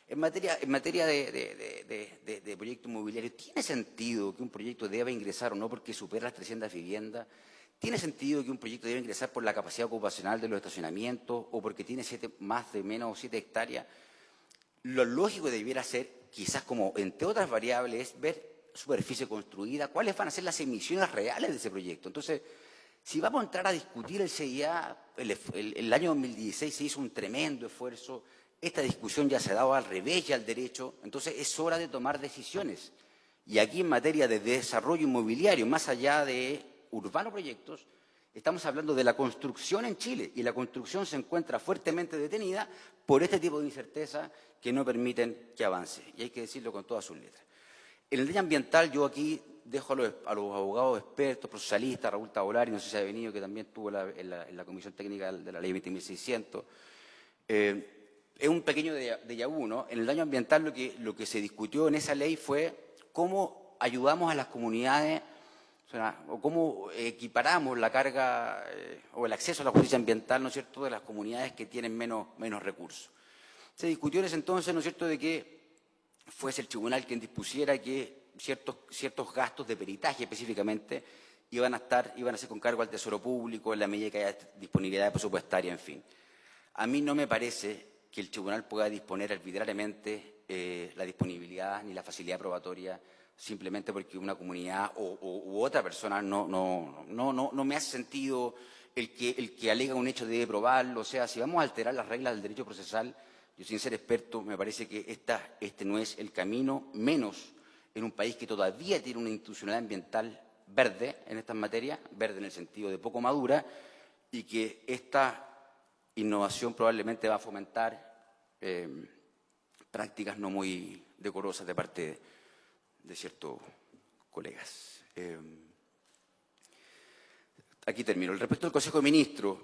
en materia de proyecto inmobiliario, ¿tiene sentido que un proyecto deba ingresar o no porque supera las 300 viviendas? ¿Tiene sentido que un proyecto deba ingresar por la capacidad ocupacional de los estacionamientos o porque tiene más de menos 7 hectáreas? Lo lógico debiera ser, quizás como entre otras variables, es ver superficie construida, cuáles van a ser las emisiones reales de ese proyecto. Entonces, si vamos a entrar a discutir el CIA, el año 2016 se hizo un tremendo esfuerzo, esta discusión ya se ha dado al revés y al derecho, entonces es hora de tomar decisiones. Y aquí en materia de desarrollo inmobiliario, más allá de urbanos proyectos, estamos hablando de la construcción en Chile, y la construcción se encuentra fuertemente detenida por este tipo de incertezas que no permiten que avance, y hay que decirlo con todas sus letras. En el tema ambiental, yo aquí dejo a los abogados expertos, procesalistas, Raúl Tavolari, no sé si ha venido, que también estuvo en la Comisión Técnica de la Ley 20.600. Es un pequeño déjà vu, ¿no? En el daño ambiental lo que se discutió en esa ley fue cómo ayudamos a las comunidades, o cómo equiparamos la carga o el acceso a la justicia ambiental, ¿no es cierto?, de las comunidades que tienen menos recursos. Se discutió en ese entonces, ¿no es cierto?, de que fuese el tribunal quien dispusiera que ciertos gastos de peritaje específicamente iban a ser con cargo al Tesoro Público en la medida que haya disponibilidad presupuestaria, en fin. A mí no me parece que el tribunal pueda disponer arbitrariamente la disponibilidad ni la facilidad probatoria simplemente porque una comunidad u otra persona no me hace sentido el que alega un hecho debe probarlo. O sea, si vamos a alterar las reglas del derecho procesal, yo sin ser experto, me parece que este no es el camino, menos en un país que todavía tiene una institucionalidad ambiental verde en estas materias, verde en el sentido de poco madura, y que esta innovación probablemente va a fomentar prácticas no muy decorosas de parte de ciertos colegas. Aquí termino. Respecto al Consejo de Ministros,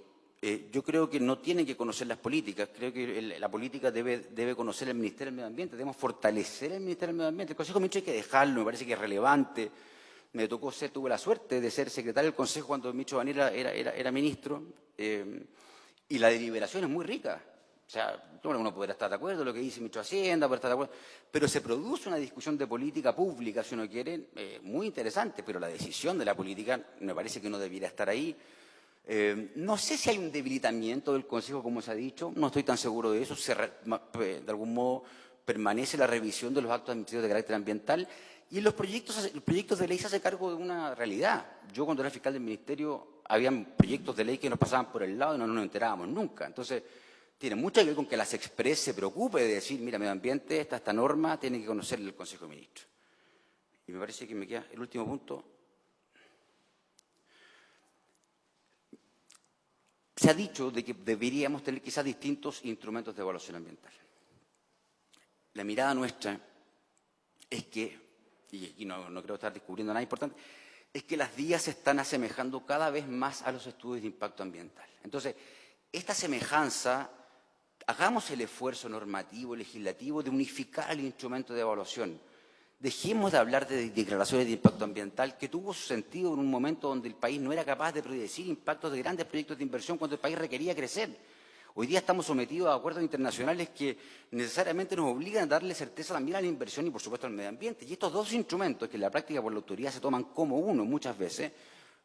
yo creo que no tienen que conocer las políticas, creo que la política debe conocer el Ministerio del Medio Ambiente, debemos fortalecer el Ministerio del Medio Ambiente. El Consejo de Ministros hay que dejarlo, me parece que es relevante. Tuve la suerte de ser secretario del Consejo cuando Micho Vanir era ministro, y la deliberación es muy rica. O sea, uno podrá estar de acuerdo con lo que dice Micho Hacienda, podrá estar de acuerdo, pero se produce una discusión de política pública, si uno quiere, muy interesante, pero la decisión de la política me parece que no debiera estar ahí. No sé si hay un debilitamiento del Consejo, como se ha dicho, no estoy tan seguro de eso. De algún modo permanece la revisión de los actos administrativos de carácter ambiental, y en los proyectos de ley se hace cargo de una realidad. Yo cuando era fiscal del Ministerio, habían proyectos de ley que nos pasaban por el lado y no nos enterábamos nunca. Entonces, tiene mucho que ver con que las Express se preocupe de decir, mira, medio ambiente, esta norma, tiene que conocerle el Consejo de Ministros. Y me parece que me queda el último punto. Se ha dicho de que deberíamos tener quizás distintos instrumentos de evaluación ambiental. La mirada nuestra es que, y aquí no creo estar descubriendo nada importante, es que las vías se están asemejando cada vez más a los estudios de impacto ambiental. Entonces, esta semejanza, hagamos el esfuerzo normativo, legislativo, de unificar el instrumento de evaluación. Dejemos de hablar de declaraciones de impacto ambiental, que tuvo su sentido en un momento donde el país no era capaz de predecir impactos de grandes proyectos de inversión cuando el país requería crecer. Hoy día estamos sometidos a acuerdos internacionales que necesariamente nos obligan a darle certeza también a la inversión y, por supuesto, al medio ambiente. Y estos dos instrumentos, que en la práctica por la autoridad se toman como uno muchas veces,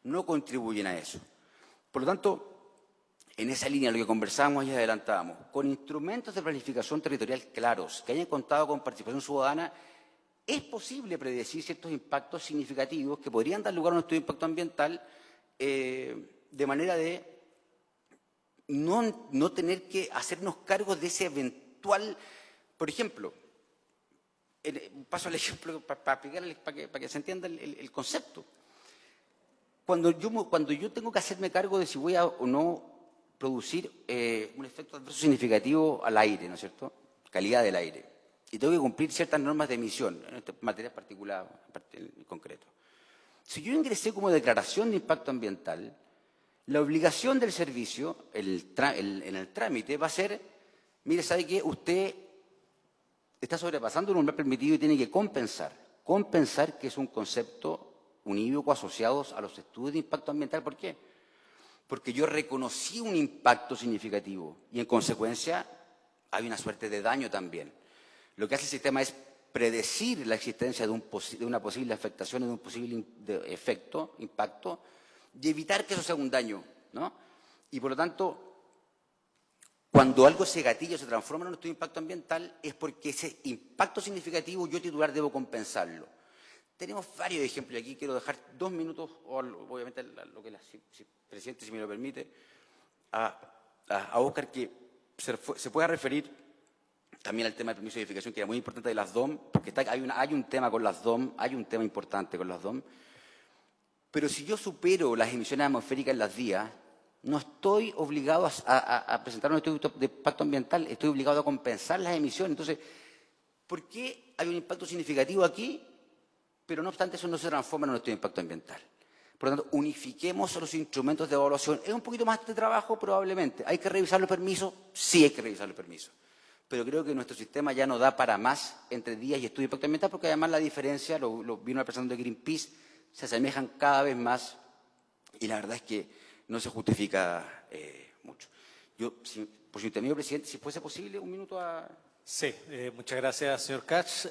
no contribuyen a eso. Por lo tanto, en esa línea, lo que conversábamos y adelantábamos, con instrumentos de planificación territorial claros, que hayan contado con participación ciudadana, es posible predecir ciertos impactos significativos que podrían dar lugar a un estudio de impacto ambiental, de manera de no tener que hacernos cargo de ese eventual. Por ejemplo, paso al ejemplo para que se entienda el concepto. Cuando yo tengo que hacerme cargo de si voy a o no producir un efecto adverso significativo al aire, ¿no es cierto? Calidad del aire. Y tengo que cumplir ciertas normas de emisión, en materias particulares en concreto. Si yo ingresé como declaración de impacto ambiental, la obligación del servicio en el trámite va a ser, mire, ¿sabe qué? Usted está sobrepasando un umbral permitido y tiene que compensar. Compensar, que es un concepto unívoco asociado a los estudios de impacto ambiental. ¿Por qué? Porque yo reconocí un impacto significativo y, en consecuencia, hay una suerte de daño también. Lo que hace el sistema es predecir la existencia de una posible afectación, de un posible efecto, impacto, y evitar que eso sea un daño, ¿no? Y, por lo tanto, cuando algo se gatilla o se transforma en un estudio de impacto ambiental, es porque ese impacto significativo yo, titular, debo compensarlo. Tenemos varios ejemplos aquí. Quiero dejar 2 minutos, o obviamente lo que presidente, si me lo permite, a Óscar, que se pueda referir también al tema del permiso de edificación, que era muy importante, de las DOM, porque hay un tema con las DOM, hay un tema importante con las DOM. Pero si yo supero las emisiones atmosféricas en las vías, no estoy obligado a presentar un estudio de impacto ambiental, estoy obligado a compensar las emisiones. Entonces, ¿por qué hay un impacto significativo aquí, pero no obstante eso no se transforma en un estudio de impacto ambiental? Por lo tanto, unifiquemos los instrumentos de evaluación. ¿Es un poquito más de trabajo? Probablemente. ¿Hay que revisar los permisos? Sí, hay que revisar los permisos. Pero creo que nuestro sistema ya no da para más entre días y estudio de impacto ambiental, porque además la diferencia, lo vino representando de Greenpeace, se asemejan cada vez más y la verdad es que no se justifica mucho. Yo, por su intermedio, presidente, si fuese posible, un minuto a... Sí, muchas gracias, señor Katz.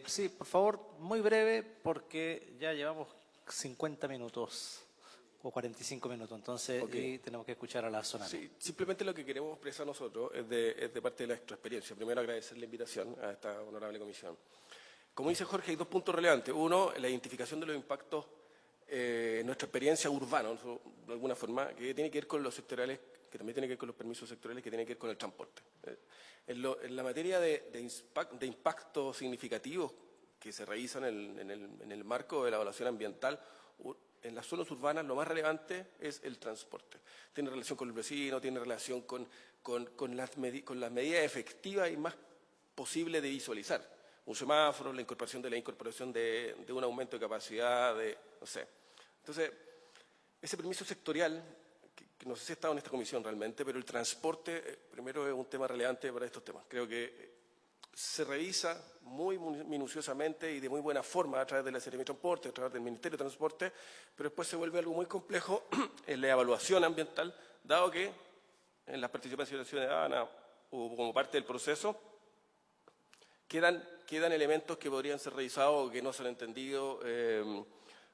Sí, por favor, muy breve, porque ya llevamos 50 minutos o 45 minutos, entonces y tenemos que escuchar a la zona. Sí, simplemente lo que queremos expresar nosotros es de parte de nuestra experiencia. Primero, agradecer la invitación a esta honorable comisión. Como dice Jorge, hay dos puntos relevantes. Uno, la identificación de los impactos en nuestra experiencia urbana, ¿no? De alguna forma, que tiene que ver con los sectoriales, que también tiene que ver con los permisos sectoriales, que tiene que ver con el transporte. En la materia de impactos significativos que se revisan en el marco de la evaluación ambiental, en las zonas urbanas lo más relevante es el transporte. Tiene relación con el vecino, tiene relación con las medidas efectivas y más posibles de visualizar. Un semáforo, la incorporación de un aumento de capacidad, no sé. Entonces, ese permiso sectorial, que no sé si ha estado en esta comisión realmente, pero el transporte, primero, es un tema relevante para estos temas. Creo que se revisa muy minuciosamente y de muy buena forma a través de la Secretaría de Transporte, a través del Ministerio de Transporte, pero después se vuelve algo muy complejo en la evaluación ambiental, dado que en la participación ciudadana o como parte del proceso quedan elementos que podrían ser revisados o que no se han entendido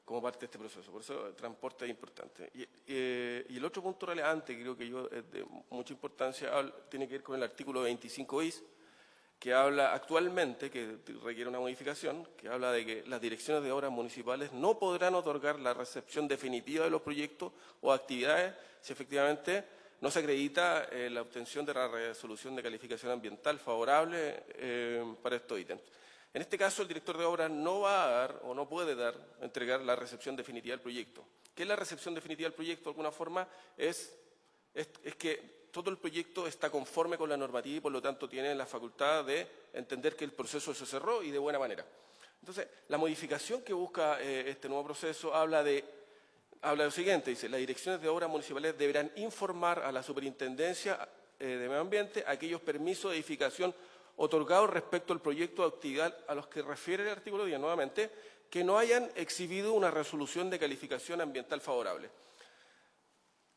como parte de este proceso. Por eso el transporte es importante. Y el otro punto relevante, creo que es de mucha importancia, tiene que ver con el artículo 25 bis, que habla actualmente, que requiere una modificación, que habla de que las direcciones de obras municipales no podrán otorgar la recepción definitiva de los proyectos o actividades si efectivamente no se acredita la obtención de la resolución de calificación ambiental favorable para estos ítems. En este caso, el director de obras no va a dar o no puede entregar la recepción definitiva del proyecto. ¿Qué es la recepción definitiva del proyecto? De alguna forma es que todo el proyecto está conforme con la normativa y por lo tanto tiene la facultad de entender que el proceso se cerró y de buena manera. Entonces, la modificación que busca este nuevo proceso habla de lo siguiente, dice, las direcciones de obras municipales deberán informar a la Superintendencia de Medio Ambiente aquellos permisos de edificación otorgados respecto al proyecto de actividad a los que refiere el artículo 10, nuevamente, que no hayan exhibido una resolución de calificación ambiental favorable.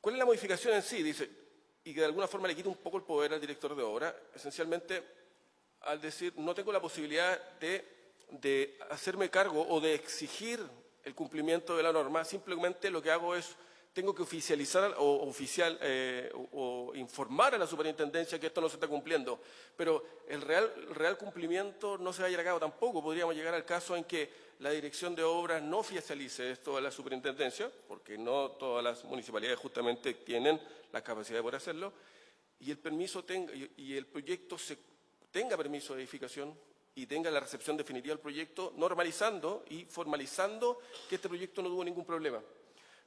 ¿Cuál es la modificación en sí? Dice, y que de alguna forma le quita un poco el poder al director de obra, esencialmente al decir, no tengo la posibilidad de hacerme cargo o de exigir el cumplimiento de la norma, simplemente lo que hago es, tengo que oficializar o informar a la superintendencia que esto no se está cumpliendo, pero el real cumplimiento no se va a llevar a cabo tampoco. Podríamos llegar al caso en que la dirección de obras no oficialice esto a la superintendencia, porque no todas las municipalidades justamente tienen la capacidad de poder hacerlo, y el proyecto tenga permiso de edificación y tenga la recepción definitiva del proyecto, normalizando y formalizando que este proyecto no tuvo ningún problema.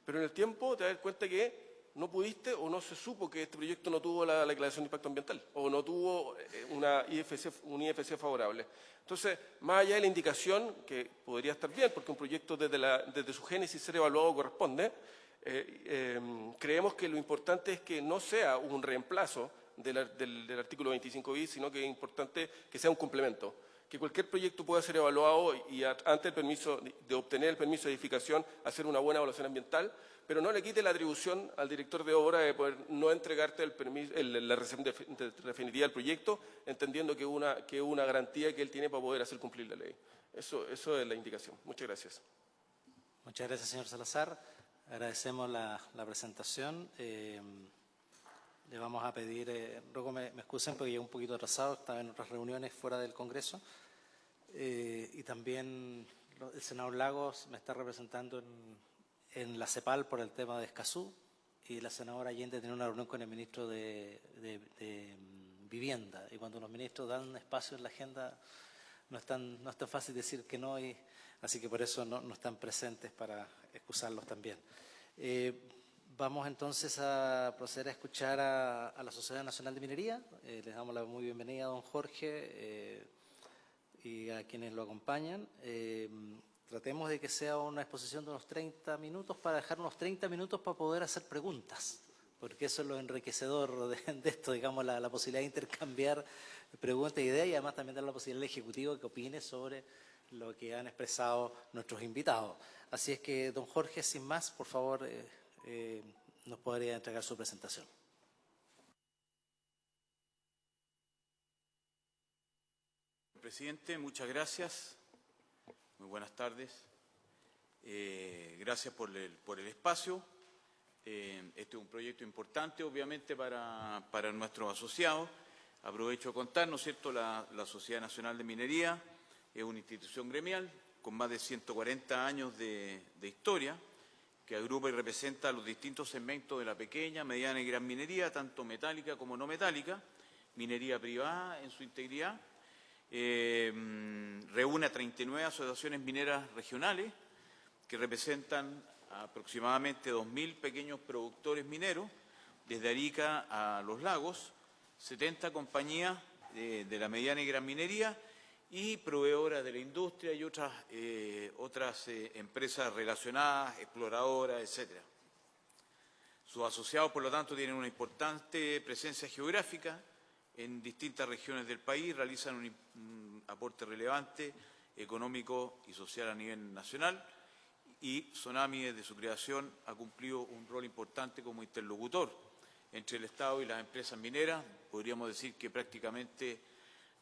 Pero en el tiempo te das cuenta que no pudiste o no se supo que este proyecto no tuvo la declaración de impacto ambiental o no tuvo un IFC favorable. Entonces, más allá de la indicación, que podría estar bien, porque un proyecto desde su génesis ser evaluado corresponde, creemos que lo importante es que no sea un reemplazo del artículo 25 bis, sino que es importante que sea un complemento. Que cualquier proyecto pueda ser evaluado y antes de obtener el permiso de edificación hacer una buena evaluación ambiental, pero no le quite la atribución al director de obra de poder no entregarte la recepción definitiva del proyecto, entendiendo que es una garantía que él tiene para poder hacer cumplir la ley. Eso es la indicación. Muchas gracias. Muchas gracias, señor Salazar. Agradecemos la presentación. Le vamos a pedir, ruego me excusen porque llegué un poquito atrasado, estaba en otras reuniones fuera del Congreso, y también el senador Lagos me está representando en la CEPAL por el tema de Escazú, y la senadora Allende tiene una reunión con el ministro de Vivienda, y cuando los ministros dan espacio en la agenda no es tan fácil decir que no, así que por eso no están presentes, para excusarlos también. Vamos entonces a proceder a escuchar a la Sociedad Nacional de Minería. Les damos la muy bienvenida a don Jorge y a quienes lo acompañan. Tratemos de que sea una exposición de unos 30 minutos para dejar unos 30 minutos para poder hacer preguntas, porque eso es lo enriquecedor de esto, digamos, la posibilidad de intercambiar preguntas e ideas, y además también dar la posibilidad al Ejecutivo que opine sobre lo que han expresado nuestros invitados. Así es que, don Jorge, sin más, por favor, nos podría entregar su presentación. Presidente, muchas gracias. Muy buenas tardes. Gracias por el espacio. Este es un proyecto importante, obviamente, para nuestros asociados. Aprovecho de contar, ¿no es cierto?, la Sociedad Nacional de Minería es una institución gremial con más de 140 años de historia, que agrupa y representa los distintos segmentos de la pequeña, mediana y gran minería, tanto metálica como no metálica, minería privada en su integridad. Reúne a 39 asociaciones mineras regionales que representan aproximadamente 2.000 pequeños productores mineros, desde Arica a Los Lagos, 70 compañías de la mediana y gran minería y proveedoras de la industria y otras empresas relacionadas, exploradoras, etcétera. Sus asociados, por lo tanto, tienen una importante presencia geográfica en distintas regiones del país, realizan un aporte relevante económico y social a nivel nacional, y Sonami, desde su creación, ha cumplido un rol importante como interlocutor entre el Estado y las empresas mineras. Podríamos decir que prácticamente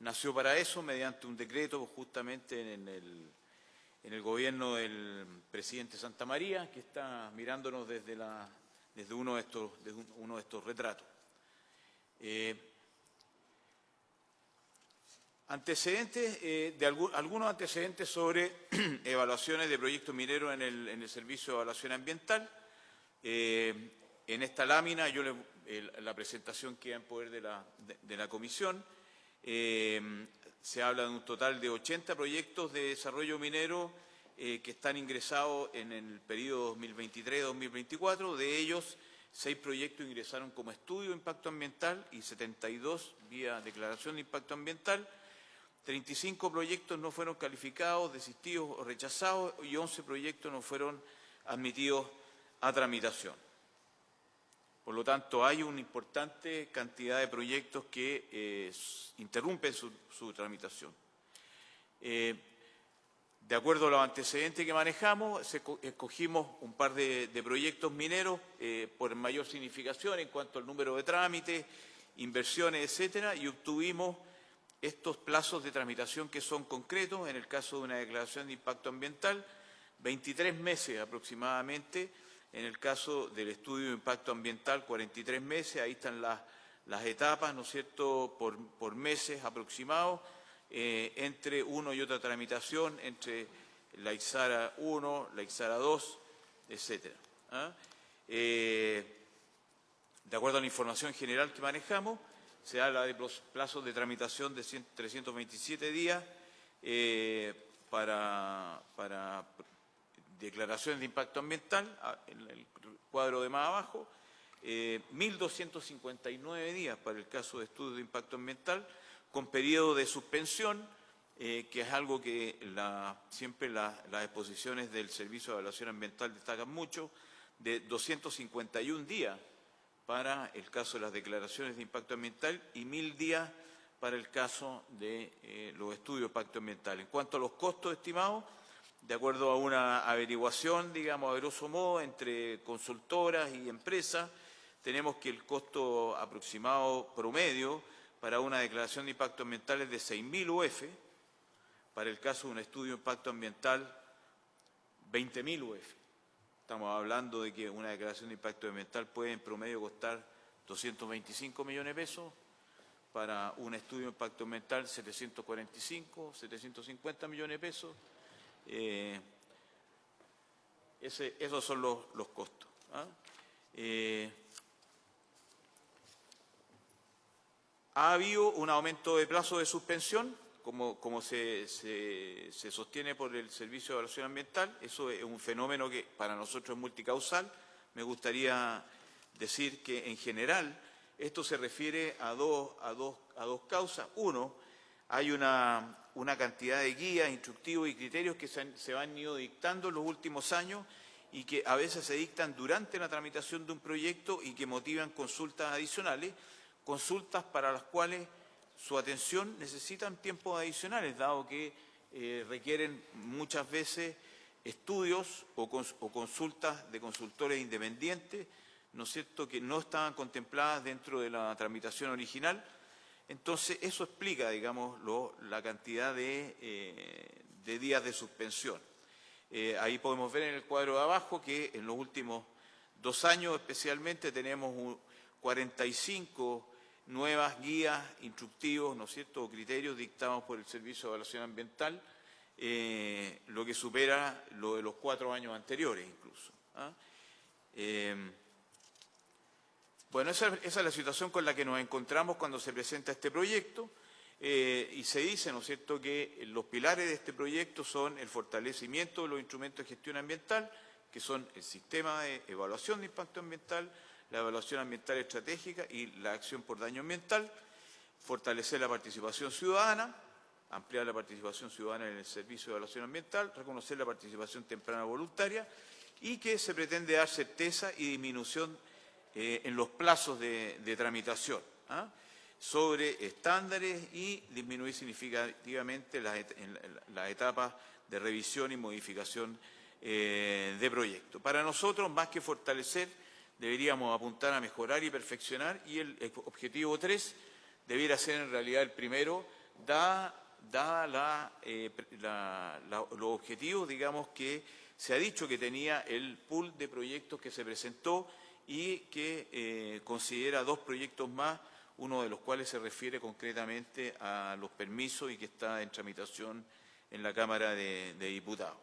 nació para eso, mediante un decreto justamente en el gobierno del presidente Santamaría, que está mirándonos desde uno de estos retratos. Algunos antecedentes sobre evaluaciones de proyectos mineros en el Servicio de Evaluación Ambiental. En esta lámina, la presentación queda en poder de la comisión. Se habla de un total de 80 proyectos de desarrollo minero que están ingresados en el periodo 2023-2024. De ellos, 6 proyectos ingresaron como estudio de impacto ambiental y 72 vía declaración de impacto ambiental. 35 proyectos no fueron calificados, desistidos o rechazados, y 11 proyectos no fueron admitidos a tramitación. Por lo tanto, hay una importante cantidad de proyectos que interrumpen su tramitación. De acuerdo a los antecedentes que manejamos, escogimos un par de proyectos mineros por mayor significación en cuanto al número de trámites, inversiones, etcétera, y obtuvimos estos plazos de tramitación que son concretos. En el caso de una declaración de impacto ambiental, 23 meses aproximadamente. En el caso del estudio de impacto ambiental, 43 meses. Ahí están las etapas, ¿no es cierto?, por meses aproximados, entre uno y otra tramitación, entre la IXARA 1, la IXARA 2, etcétera. De acuerdo a la información general que manejamos, se habla de plazos de tramitación de 327 días para declaraciones de impacto ambiental, en el cuadro de más abajo, 1.259 días para el caso de estudio de impacto ambiental, con periodo de suspensión, que es algo que siempre las exposiciones del Servicio de Evaluación Ambiental destacan mucho, de 251 días para el caso de las declaraciones de impacto ambiental y 1.000 días para el caso de los estudios de impacto ambiental. En cuanto a los costos estimados, de acuerdo a una averiguación, digamos, a grosso modo, entre consultoras y empresas, tenemos que el costo aproximado promedio para una declaración de impacto ambiental es de 6.000 UF, para el caso de un estudio de impacto ambiental, 20.000 UF. Estamos hablando de que una declaración de impacto ambiental puede en promedio costar 225 millones de pesos, para un estudio de impacto ambiental 745, 750 millones de pesos. Esos son los costos. Ha habido un aumento de plazo de suspensión, como se sostiene por el Servicio de Evaluación Ambiental. Eso es un fenómeno que para nosotros es multicausal. Me gustaría decir que en general esto se refiere a dos causas. Uno, hay una cantidad de guías, instructivos y criterios que se han ido dictando en los últimos años y que a veces se dictan durante la tramitación de un proyecto y que motivan consultas adicionales, consultas para las cuales su atención necesitan tiempos adicionales, dado que requieren muchas veces estudios o consultas de consultores independientes, ¿no es cierto?, que no estaban contempladas dentro de la tramitación original. Entonces, eso explica, digamos, la cantidad de días de suspensión. Ahí podemos ver en el cuadro de abajo que en los últimos 2 años especialmente tenemos 45 nuevas guías instructivos, ¿no es cierto?, o criterios dictados por el Servicio de Evaluación Ambiental, lo que supera lo de los 4 años anteriores incluso. Bueno, esa es la situación con la que nos encontramos cuando se presenta este proyecto. Y se dice, ¿no es cierto?, que los pilares de este proyecto son el fortalecimiento de los instrumentos de gestión ambiental, que son el sistema de evaluación de impacto ambiental, la evaluación ambiental estratégica y la acción por daño ambiental, fortalecer la participación ciudadana, ampliar la participación ciudadana en el servicio de evaluación ambiental, reconocer la participación temprana voluntaria y que se pretende dar certeza y disminución en los plazos de tramitación, sobre estándares y disminuir significativamente las etapas de revisión y modificación de proyectos. Para nosotros, más que fortalecer, deberíamos apuntar a mejorar y perfeccionar, y el objetivo 3 debiera ser en realidad el primero, dada los objetivos, digamos, que se ha dicho que tenía el pool de proyectos que se presentó y que considera 2 proyectos más, uno de los cuales se refiere concretamente a los permisos y que está en tramitación en la Cámara de Diputados.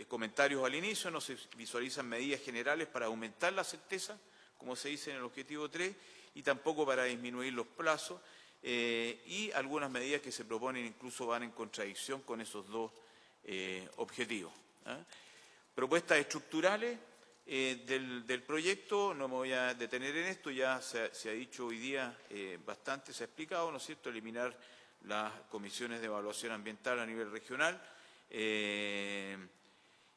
Comentarios al inicio: no se visualizan medidas generales para aumentar la certeza, como se dice en el objetivo 3, y tampoco para disminuir los plazos, y algunas medidas que se proponen incluso van en contradicción con esos 2 objetivos. Propuestas estructurales del proyecto, no me voy a detener en esto, ya se ha dicho hoy día bastante, se ha explicado, ¿no es cierto?, eliminar las comisiones de evaluación ambiental a nivel regional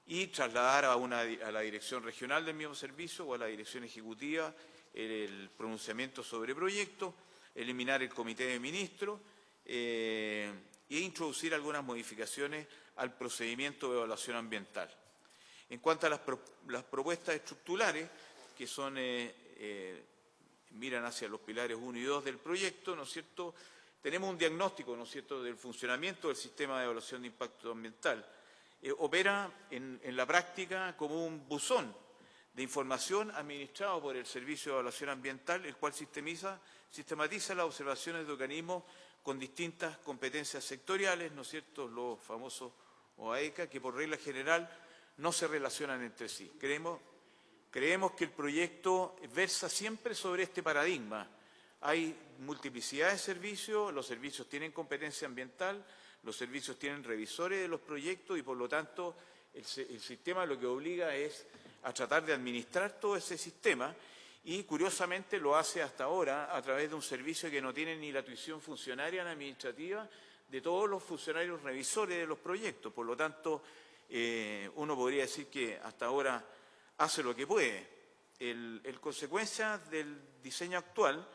y trasladar a la dirección regional del mismo servicio o a la dirección ejecutiva el pronunciamiento sobre proyectos, eliminar el comité de ministros e introducir algunas modificaciones al procedimiento de evaluación ambiental. En cuanto a las propuestas estructurales, que son miran hacia los pilares 1 y 2 del proyecto, ¿no es cierto?, tenemos un diagnóstico, ¿no es cierto?, del funcionamiento del sistema de evaluación de impacto ambiental. Opera en la práctica como un buzón de información administrado por el Servicio de Evaluación Ambiental, el cual sistematiza las observaciones de organismos con distintas competencias sectoriales, ¿no es cierto?, los famosos OAECA, que por regla general no se relacionan entre sí. Creemos que el proyecto versa siempre sobre este paradigma. Hay multiplicidad de servicios, los servicios tienen competencia ambiental, los servicios tienen revisores de los proyectos y, por lo tanto, el sistema lo que obliga es a tratar de administrar todo ese sistema y, curiosamente, lo hace hasta ahora a través de un servicio que no tiene ni la tuición funcionaria ni administrativa de todos los funcionarios revisores de los proyectos. Por lo tanto, uno podría decir que hasta ahora hace lo que puede. El consecuencia del diseño actual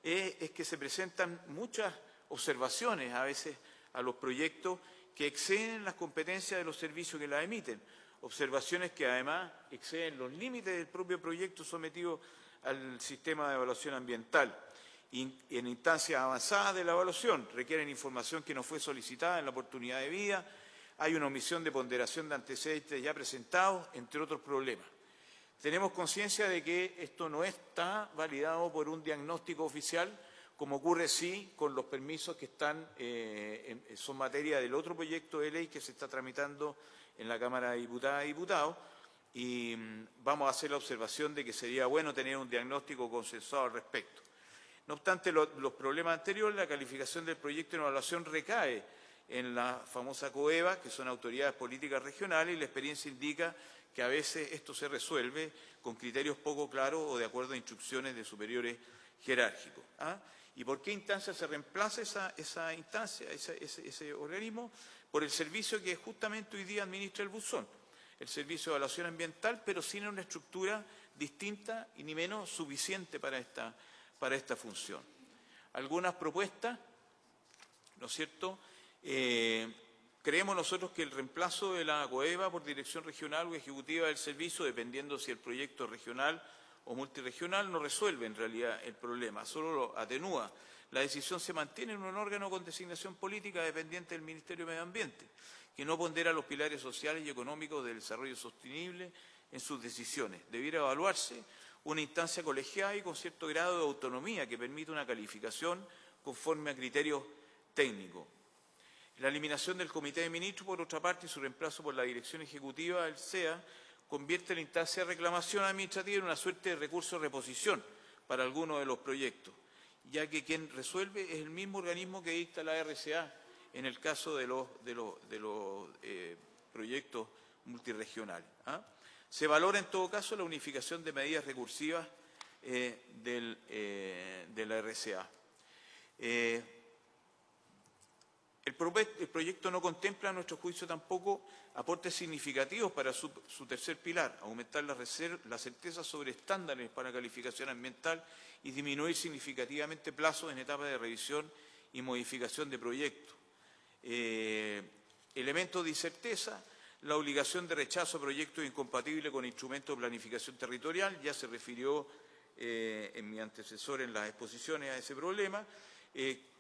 es que se presentan muchas observaciones a veces a los proyectos que exceden las competencias de los servicios que las emiten, observaciones que además exceden los límites del propio proyecto sometido al sistema de evaluación ambiental. Y en instancias avanzadas de la evaluación requieren información que no fue solicitada en la oportunidad de vida, hay una omisión de ponderación de antecedentes ya presentados, entre otros problemas. Tenemos conciencia de que esto no está validado por un diagnóstico oficial, como ocurre sí con los permisos que son materia del otro proyecto de ley que se está tramitando en la Cámara de Diputadas y Diputados, y vamos a hacer la observación de que sería bueno tener un diagnóstico consensuado al respecto. No obstante los problemas anteriores, la calificación del proyecto en evaluación recae en la famosa COEVA, que son autoridades políticas regionales, y la experiencia indica que a veces esto se resuelve con criterios poco claros o de acuerdo a instrucciones de superiores jerárquicos. ¿Y por qué instancia se reemplaza esa instancia, ese organismo? Por el servicio que justamente hoy día administra el buzón, el servicio de evaluación ambiental, pero sin una estructura distinta y ni menos suficiente para esta función. Algunas propuestas, ¿no es cierto? Creemos nosotros que el reemplazo de la COEVA por dirección regional o ejecutiva del servicio, dependiendo si el proyecto es regional o multirregional, no resuelve en realidad el problema, solo lo atenúa. La decisión se mantiene en un órgano con designación política dependiente del Ministerio de Medio Ambiente, que no pondera los pilares sociales y económicos del desarrollo sostenible en sus decisiones. Debiera evaluarse una instancia colegiada y con cierto grado de autonomía que permita una calificación conforme a criterios técnicos. La eliminación del Comité de Ministros, por otra parte, y su reemplazo por la Dirección Ejecutiva del SEA, convierte la instancia de reclamación administrativa en una suerte de recurso de reposición para algunos de los proyectos, ya que quien resuelve es el mismo organismo que dicta la RCA en el caso de los proyectos multirregionales. Se valora en todo caso la unificación de medidas recursivas de la RCA. El proyecto no contempla, a nuestro juicio, tampoco aportes significativos para su tercer pilar, aumentar la certeza sobre estándares para calificación ambiental y disminuir significativamente plazos en etapa de revisión y modificación de proyectos. Elementos de incerteza, la obligación de rechazo a proyectos incompatibles con instrumentos de planificación territorial, ya se refirió en mi antecesor en las exposiciones a ese problema,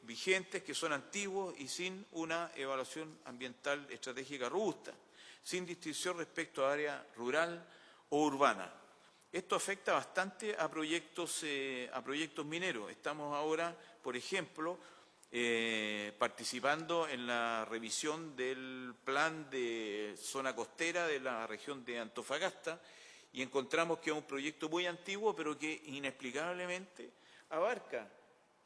vigentes, que son antiguos y sin una evaluación ambiental estratégica robusta, sin distinción respecto a área rural o urbana. Esto afecta bastante a proyectos mineros. Estamos ahora, por ejemplo, participando en la revisión del plan de zona costera de la región de Antofagasta y encontramos que es un proyecto muy antiguo, pero que inexplicablemente abarca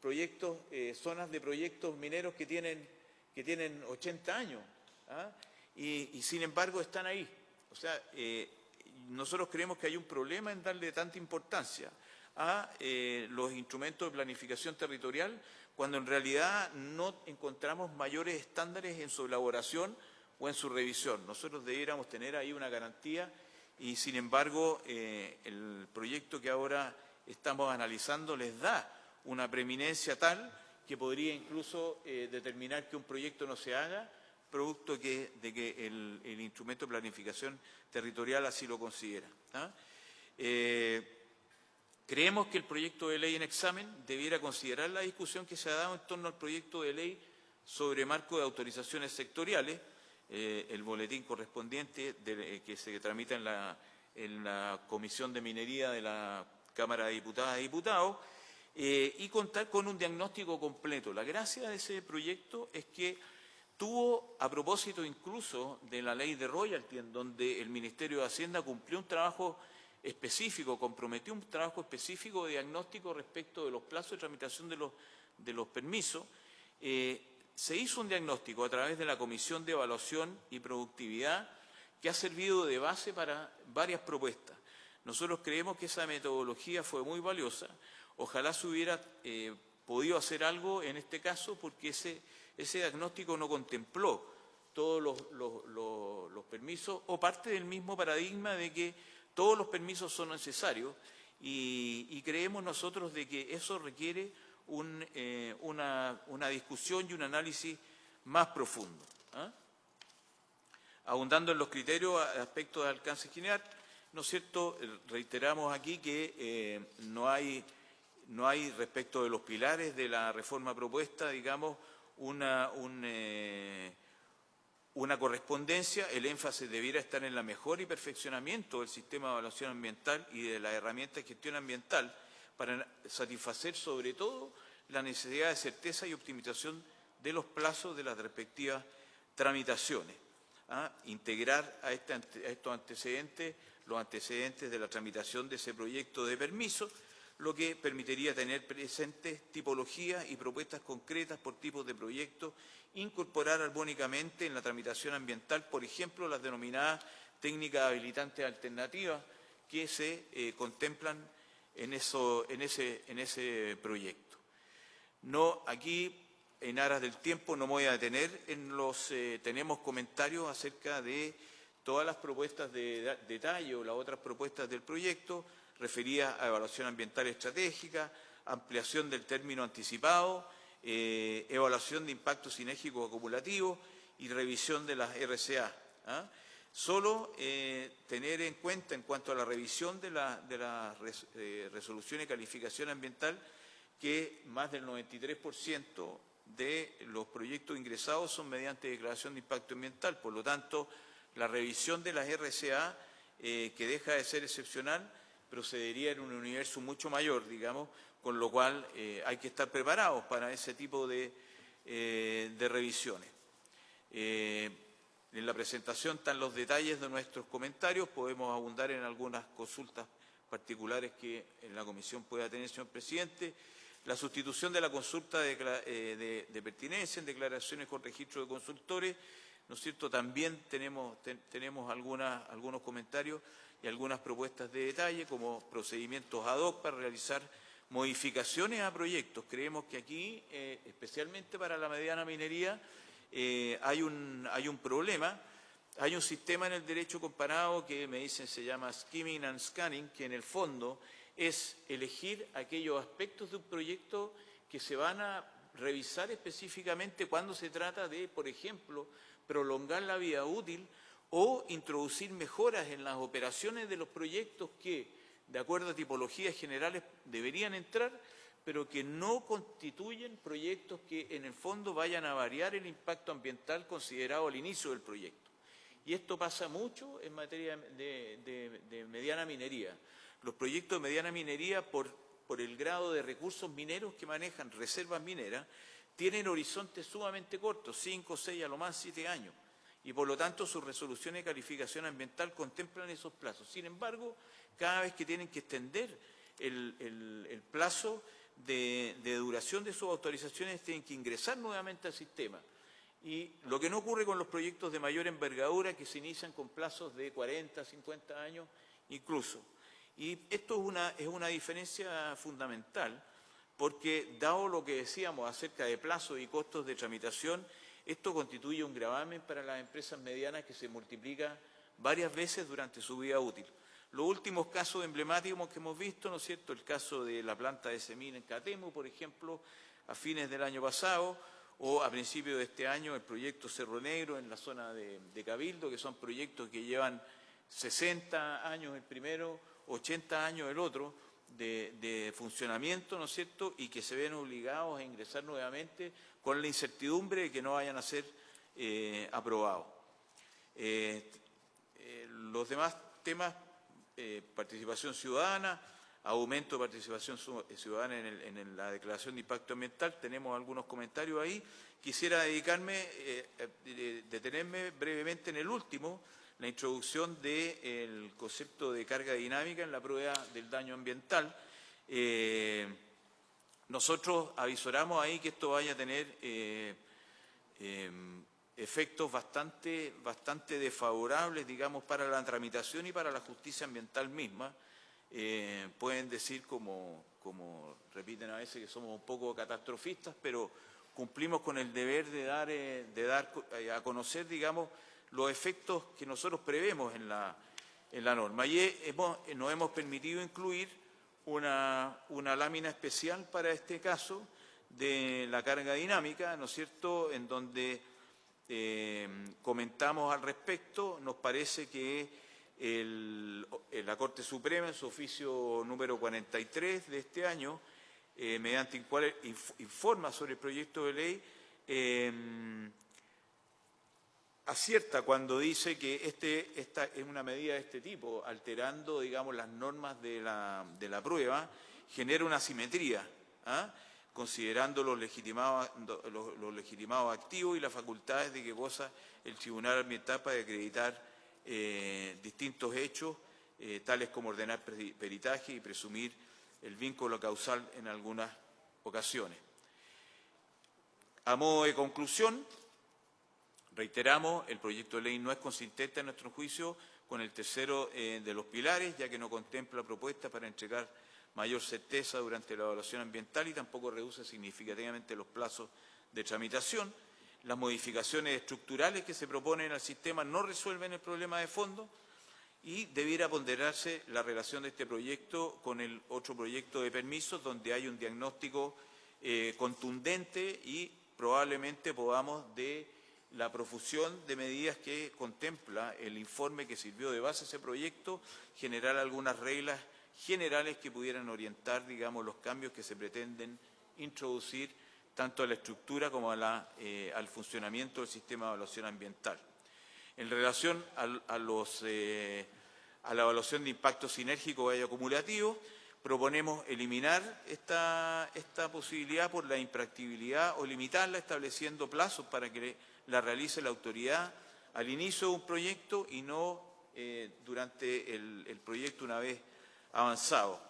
proyectos, zonas de proyectos mineros que tienen 80 años, y sin embargo están ahí. O sea, nosotros creemos que hay un problema en darle tanta importancia a los instrumentos de planificación territorial cuando en realidad no encontramos mayores estándares en su elaboración o en su revisión. Nosotros debiéramos tener ahí una garantía y sin embargo el proyecto que ahora estamos analizando les da una preeminencia tal que podría incluso determinar que un proyecto no se haga, producto de que el instrumento de planificación territorial así lo considera. Creemos que el proyecto de ley en examen debiera considerar la discusión que se ha dado en torno al proyecto de ley sobre marco de autorizaciones sectoriales, el boletín correspondiente que se tramita en la Comisión de Minería de la Cámara de Diputadas y Diputados, y contar con un diagnóstico completo. La gracia de ese proyecto es que tuvo, a propósito incluso de la ley de royalty, en donde el Ministerio de Hacienda cumplió un trabajo específico, comprometió un trabajo específico de diagnóstico respecto de los plazos de tramitación de los permisos, se hizo un diagnóstico a través de la Comisión de Evaluación y Productividad que ha servido de base para varias propuestas. Nosotros creemos que esa metodología fue muy valiosa. Ojalá se hubiera podido hacer algo en este caso porque ese diagnóstico no contempló todos los permisos o parte del mismo paradigma de que todos los permisos son necesarios y creemos nosotros de que eso requiere una discusión y un análisis más profundo. Abundando en los criterios aspectos de alcance general, ¿no es cierto? Reiteramos aquí que no hay respecto de los pilares de la reforma propuesta, digamos, una correspondencia. El énfasis debiera estar en la mejora y perfeccionamiento del sistema de evaluación ambiental y de las herramientas de gestión ambiental para satisfacer sobre todo la necesidad de certeza y optimización de los plazos de las respectivas tramitaciones. Integrar a estos antecedentes, los antecedentes de la tramitación de ese proyecto de permiso, lo que permitiría tener presentes tipologías y propuestas concretas por tipos de proyectos, incorporar armónicamente en la tramitación ambiental, por ejemplo, las denominadas técnicas habilitantes alternativas que se contemplan en ese proyecto. No, aquí, en aras del tiempo, no me voy a detener tenemos comentarios acerca de todas las propuestas de detalle o las otras propuestas del proyecto, referidas a evaluación ambiental estratégica, ampliación del término anticipado, evaluación de impacto sinérgico acumulativo y revisión de las RCA. Solo tener en cuenta, en cuanto a la revisión de la resolución y calificación ambiental, que más del 93% de los proyectos ingresados son mediante declaración de impacto ambiental. Por lo tanto, la revisión de las RCA, que deja de ser excepcional, procedería en un universo mucho mayor, digamos, con lo cual hay que estar preparados para ese tipo de revisiones. En la presentación están los detalles de nuestros comentarios, podemos abundar en algunas consultas particulares que en la comisión pueda tener, señor presidente. La sustitución de la consulta de pertinencia en declaraciones con registro de consultores, ¿no es cierto? También tenemos algunos comentarios y algunas propuestas de detalle, como procedimientos ad hoc para realizar modificaciones a proyectos. Creemos que aquí, especialmente para la mediana minería, hay un problema. Hay un sistema en el derecho comparado que me dicen se llama skimming and scanning, que en el fondo es elegir aquellos aspectos de un proyecto que se van a revisar específicamente cuando se trata de, por ejemplo, prolongar la vida útil o introducir mejoras en las operaciones de los proyectos que, de acuerdo a tipologías generales, deberían entrar, pero que no constituyen proyectos que en el fondo vayan a variar el impacto ambiental considerado al inicio del proyecto. Y esto pasa mucho en materia de mediana minería. Los proyectos de mediana minería, por el grado de recursos mineros que manejan, reservas mineras, tienen horizontes sumamente cortos, 5, 6, a lo más 7 años. Y por lo tanto sus resoluciones de calificación ambiental contemplan esos plazos. Sin embargo, cada vez que tienen que extender el plazo de duración de sus autorizaciones, tienen que ingresar nuevamente al sistema. Y lo que no ocurre con los proyectos de mayor envergadura, que se inician con plazos de 40, 50 años incluso. Y esto es una diferencia fundamental, porque dado lo que decíamos acerca de plazos y costos de tramitación, esto constituye un gravamen para las empresas medianas que se multiplica varias veces durante su vida útil. Los últimos casos emblemáticos que hemos visto, ¿no es cierto?, el caso de la planta de Semin en Catemu, por ejemplo, a fines del año pasado, o a principios de este año el proyecto Cerro Negro en la zona de Cabildo, que son proyectos que llevan 60 años el primero, 80 años el otro de funcionamiento, ¿no es cierto?, y que se ven obligados a ingresar nuevamente con la incertidumbre de que no vayan a ser aprobados. Los demás temas, participación ciudadana, aumento de participación ciudadana en la declaración de impacto ambiental, tenemos algunos comentarios ahí. Quisiera detenerme brevemente en el último, la introducción del concepto de carga dinámica en la prueba del daño ambiental. Nosotros avisoramos ahí que esto vaya a tener efectos bastante desfavorables, digamos, para la tramitación y para la justicia ambiental misma. Pueden decir, como repiten a veces, que somos un poco catastrofistas, pero cumplimos con el deber de dar a conocer, digamos, los efectos que nosotros prevemos en la norma. Y nos hemos permitido incluir una lámina especial para este caso de la carga dinámica, ¿no es cierto?, en donde comentamos al respecto. Nos parece que la Corte Suprema, en su oficio número 43 de este año, mediante el cual informa sobre el proyecto de ley, acierta cuando dice que esta es una medida de este tipo, alterando, digamos, las normas de la prueba, genera una asimetría, considerando los legitimados activos y las facultades de que goza el Tribunal Ambiental para acreditar distintos hechos, tales como ordenar peritaje y presumir el vínculo causal en algunas ocasiones. A modo de conclusión, reiteramos, el proyecto de ley no es consistente a nuestro juicio con el tercero de los pilares, ya que no contempla propuestas para entregar mayor certeza durante la evaluación ambiental y tampoco reduce significativamente los plazos de tramitación. Las modificaciones estructurales que se proponen al sistema no resuelven el problema de fondo y debiera ponderarse la relación de este proyecto con el otro proyecto de permisos, donde hay un diagnóstico contundente y probablemente podamos, de la profusión de medidas que contempla el informe que sirvió de base a ese proyecto, generar algunas reglas generales que pudieran orientar, digamos, los cambios que se pretenden introducir tanto a la estructura como al funcionamiento del sistema de evaluación ambiental. En relación a la evaluación de impacto sinérgico y acumulativo, proponemos eliminar esta posibilidad por la impracticabilidad o limitarla estableciendo plazos para que la realice la autoridad al inicio de un proyecto y no durante el proyecto una vez avanzado.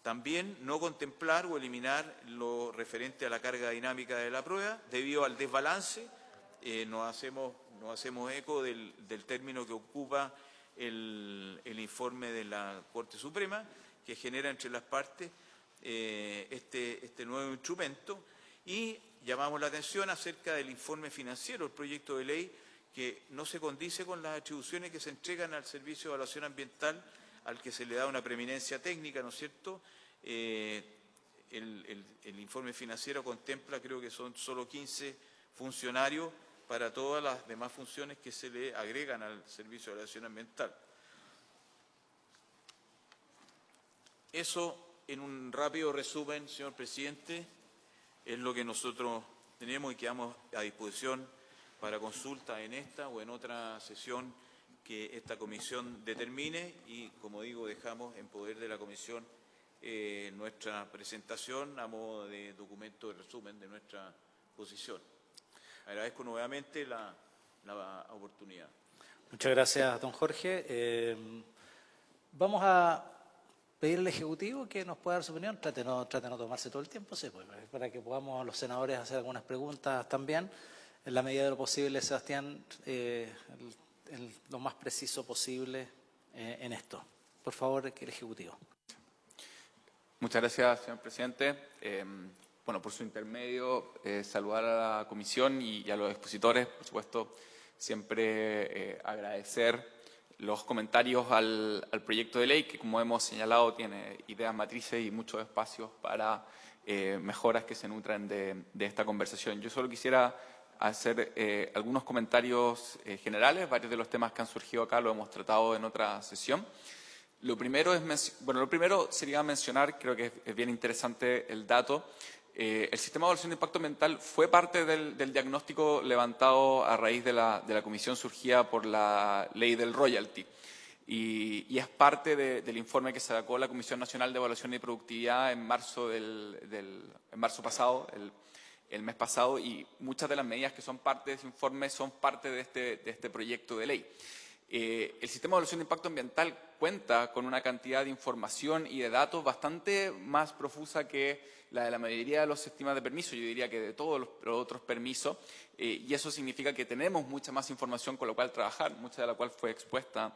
También no contemplar o eliminar lo referente a la carga dinámica de la prueba debido al desbalance. Nos hacemos eco del término que ocupa el informe de la Corte Suprema, que genera entre las partes este nuevo instrumento, y llamamos la atención acerca del informe financiero, el proyecto de ley, que no se condice con las atribuciones que se entregan al Servicio de Evaluación Ambiental, al que se le da una preeminencia técnica, ¿no es cierto? El informe financiero contempla, creo que son solo 15 funcionarios para todas las demás funciones que se le agregan al Servicio de Evaluación Ambiental. Eso, en un rápido resumen, señor presidente, es lo que nosotros tenemos y quedamos a disposición para consulta en esta o en otra sesión que esta comisión determine, y, como digo, dejamos en poder de la comisión nuestra presentación a modo de documento de resumen de nuestra posición. Agradezco nuevamente la oportunidad. Muchas gracias, don Jorge. Vamos a pedir al Ejecutivo que nos pueda dar su opinión. Trate de no tomarse todo el tiempo, sí, pues, para que podamos los senadores hacer algunas preguntas también. En la medida de lo posible, Sebastián, lo más preciso posible en esto. Por favor, que el Ejecutivo. Muchas gracias, señor presidente. Bueno, por su intermedio, saludar a la comisión y a los expositores. Por supuesto, siempre agradecer los comentarios al proyecto de ley, que, como hemos señalado, tiene ideas matrices y muchos espacios para mejoras que se nutran de esta conversación. Yo solo quisiera hacer algunos comentarios generales. Varios de los temas que han surgido acá lo hemos tratado en otra sesión. Lo primero sería mencionar, creo que es bien interesante el dato. El sistema de evaluación de impacto ambiental fue parte del diagnóstico levantado a raíz de la comisión surgida por la ley del royalty, y es parte del informe que sacó la Comisión Nacional de Evaluación y Productividad en marzo pasado, el mes pasado, y muchas de las medidas que son parte de ese informe son parte de este proyecto de ley. El sistema de evaluación de impacto ambiental cuenta con una cantidad de información y de datos bastante más profusa que la de la mayoría de los sistemas de permiso, yo diría que de todos los otros permisos, y eso significa que tenemos mucha más información con la cual trabajar, mucha de la cual fue expuesta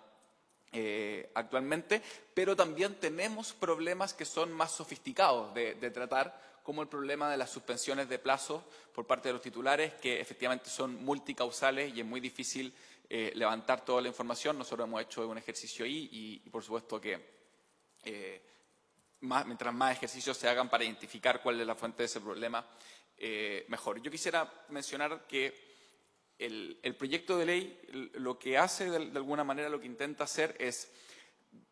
actualmente, pero también tenemos problemas que son más sofisticados de tratar, como el problema de las suspensiones de plazos por parte de los titulares, que efectivamente son multicausales y es muy difícil levantar toda la información. Nosotros hemos hecho un ejercicio ahí y por supuesto que mientras más ejercicios se hagan para identificar cuál es la fuente de ese problema, mejor. Yo quisiera mencionar que el proyecto de ley lo que hace, de alguna manera, lo que intenta hacer es,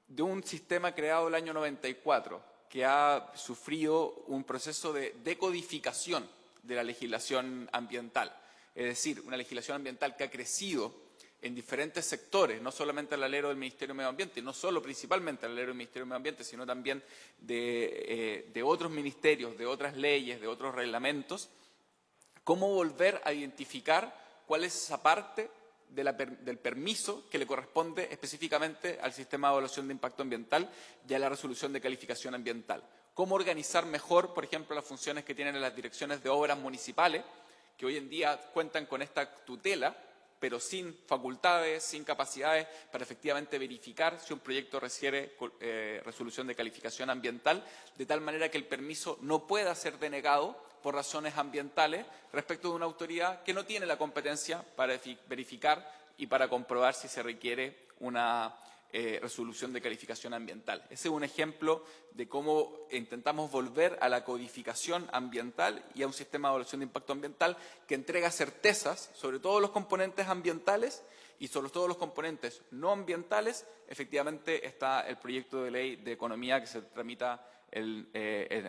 de un sistema creado el año 94, que ha sufrido un proceso de decodificación de la legislación ambiental, es decir, una legislación ambiental que ha crecido en diferentes sectores, no solamente al alero del Ministerio de Medio Ambiente, no solo principalmente al alero del Ministerio de Medio Ambiente, sino también de otros ministerios, de otras leyes, de otros reglamentos. ¿Cómo volver a identificar cuál es esa parte del permiso que le corresponde específicamente al sistema de evaluación de impacto ambiental y a la resolución de calificación ambiental? ¿Cómo organizar mejor, por ejemplo, las funciones que tienen las direcciones de obras municipales, que hoy en día cuentan con esta tutela, pero sin facultades, sin capacidades para efectivamente verificar si un proyecto requiere resolución de calificación ambiental, de tal manera que el permiso no pueda ser denegado por razones ambientales respecto de una autoridad que no tiene la competencia para verificar y para comprobar si se requiere una resolución de calificación ambiental? Ese es un ejemplo de cómo intentamos volver a la codificación ambiental y a un sistema de evaluación de impacto ambiental que entrega certezas sobre todos los componentes ambientales, y sobre todos los componentes no ambientales. Efectivamente está el proyecto de ley de economía que se tramita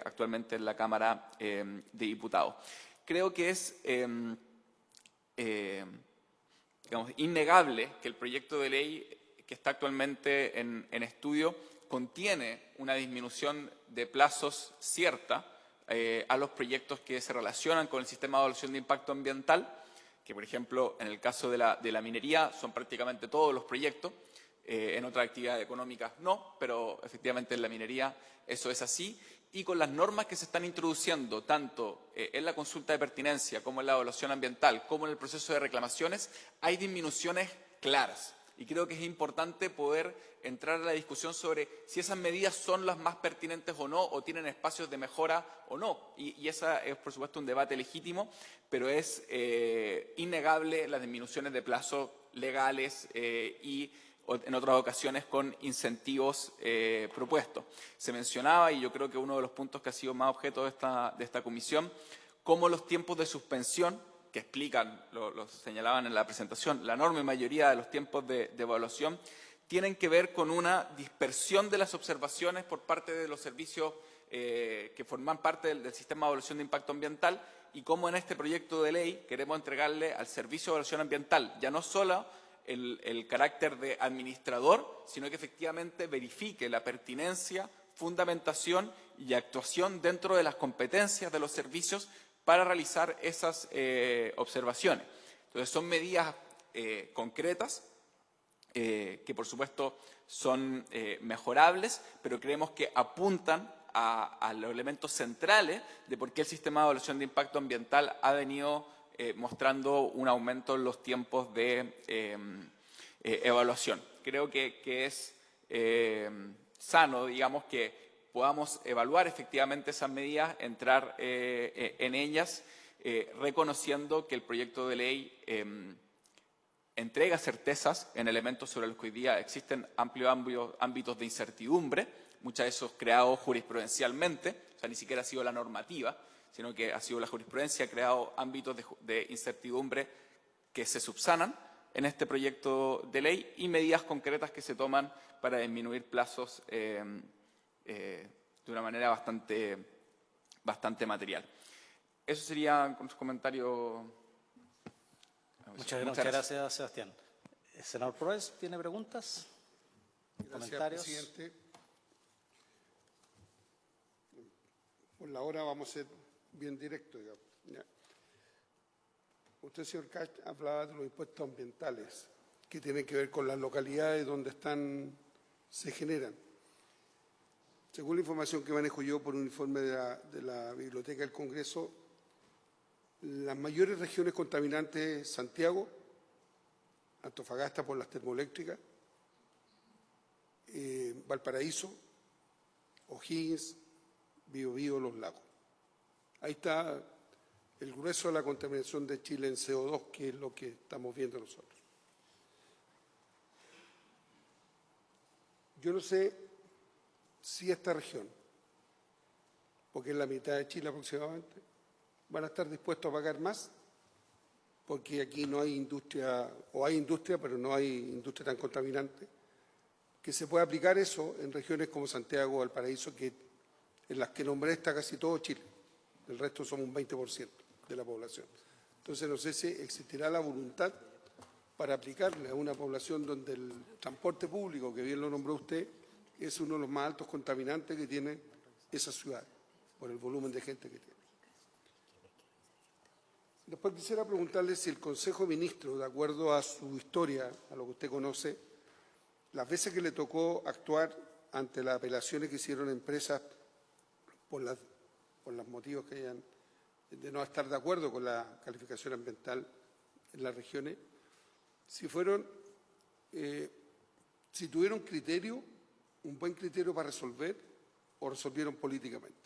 actualmente en la Cámara de Diputados. Creo que es innegable que el proyecto de ley que está actualmente en estudio contiene una disminución de plazos cierta a los proyectos que se relacionan con el sistema de evaluación de impacto ambiental, que por ejemplo en el caso de la minería son prácticamente todos los proyectos, en otras actividades económicas no, pero efectivamente en la minería eso es así, y con las normas que se están introduciendo tanto en la consulta de pertinencia como en la evaluación ambiental, como en el proceso de reclamaciones, hay disminuciones claras. Y creo que es importante poder entrar a la discusión sobre si esas medidas son las más pertinentes o no, o tienen espacios de mejora o no. Y esa es, por supuesto, un debate legítimo, pero es innegable las disminuciones de plazos legales y en otras ocasiones con incentivos propuestos. Se mencionaba, y yo creo que uno de los puntos que ha sido más objeto de esta comisión, cómo los tiempos de suspensión, que explican, lo señalaban en la presentación, la enorme mayoría de los tiempos de evaluación, tienen que ver con una dispersión de las observaciones por parte de los servicios que forman parte del sistema de evaluación de impacto ambiental, y cómo en este proyecto de ley queremos entregarle al Servicio de Evaluación Ambiental ya no solo el carácter de administrador, sino que efectivamente verifique la pertinencia, fundamentación y actuación dentro de las competencias de los servicios para realizar esas observaciones. Entonces son medidas concretas que por supuesto son mejorables, pero creemos que apuntan a los elementos centrales de por qué el sistema de evaluación de impacto ambiental ha venido mostrando un aumento en los tiempos de evaluación. Creo que es sano, digamos, que podamos evaluar efectivamente esas medidas, entrar en ellas, reconociendo que el proyecto de ley entrega certezas en elementos sobre los que hoy día existen amplios ámbitos de incertidumbre, muchos de esos creados jurisprudencialmente, o sea, ni siquiera ha sido la normativa, sino que ha sido la jurisprudencia, ha creado ámbitos de incertidumbre que se subsanan en este proyecto de ley, y medidas concretas que se toman para disminuir plazos de una manera bastante material. Eso sería con su comentario. Muchas gracias, Sebastián. ¿El senador Proes tiene preguntas? Gracias, ¿Comentarios? presidente. Por la hora vamos a ser bien directos, digamos. ¿Ya? Usted, señor Kast, hablaba de los impuestos ambientales, que tienen que ver con las localidades donde se generan. Según la información que manejo yo por un informe de la Biblioteca del Congreso, las mayores regiones contaminantes: Santiago, Antofagasta por las termoeléctricas, Valparaíso, O'Higgins, Biobío, Los Lagos. Ahí está el grueso de la contaminación de Chile en CO2, que es lo que estamos viendo nosotros. Yo no sé si esta región, porque es la mitad de Chile aproximadamente, van a estar dispuestos a pagar más, porque aquí no hay industria, o hay industria, pero no hay industria tan contaminante, que se pueda aplicar eso en regiones como Santiago o Valparaíso, en las que nombré está casi todo Chile. El resto somos un 20% de la población. Entonces, no sé si existirá la voluntad para aplicarle a una población donde el transporte público, que bien lo nombró usted, es uno de los más altos contaminantes que tiene esa ciudad, por el volumen de gente que tiene. Después quisiera preguntarle si el Consejo de Ministros, de acuerdo a su historia, a lo que usted conoce, las veces que le tocó actuar ante las apelaciones que hicieron empresas por los motivos que hayan de no estar de acuerdo con la calificación ambiental en las regiones, si tuvieron criterio, un buen criterio para resolver, o resolvieron políticamente.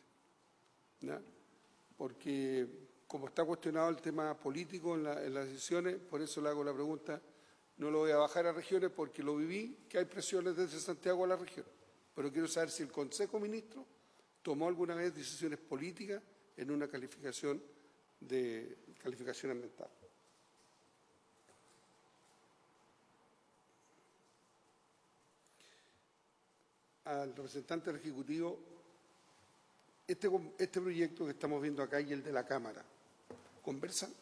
¿Ya? Porque como está cuestionado el tema político en las decisiones, por eso le hago la pregunta, no lo voy a bajar a regiones porque lo viví, que hay presiones desde Santiago a la región, pero quiero saber si el Consejo Ministro tomó alguna vez decisiones políticas en una calificación ambiental. Al representante del Ejecutivo, este proyecto que estamos viendo acá y el de la Cámara, ¿conversan?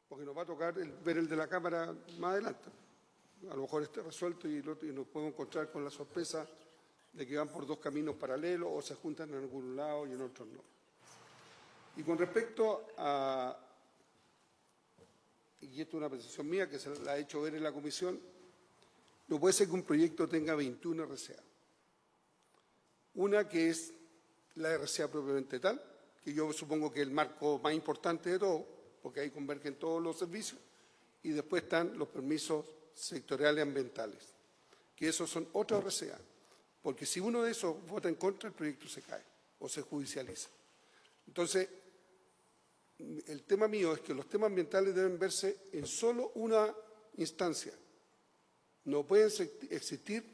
Porque nos va a tocar ver el de la Cámara más adelante. A lo mejor esté resuelto y nos podemos encontrar con la sorpresa de que van por dos caminos paralelos o se juntan en algún lado y en otros no. Y con respecto a, y esto es una apreciación mía que se la ha hecho ver en la comisión, no puede ser que un proyecto tenga 21 RCA. Una que es la RCA propiamente tal, que yo supongo que es el marco más importante de todo, porque ahí convergen todos los servicios, y después están los permisos sectoriales ambientales, que esos son otra RCA, porque si uno de esos vota en contra, el proyecto se cae o se judicializa. Entonces, el tema mío es que los temas ambientales deben verse en solo una instancia. No pueden existir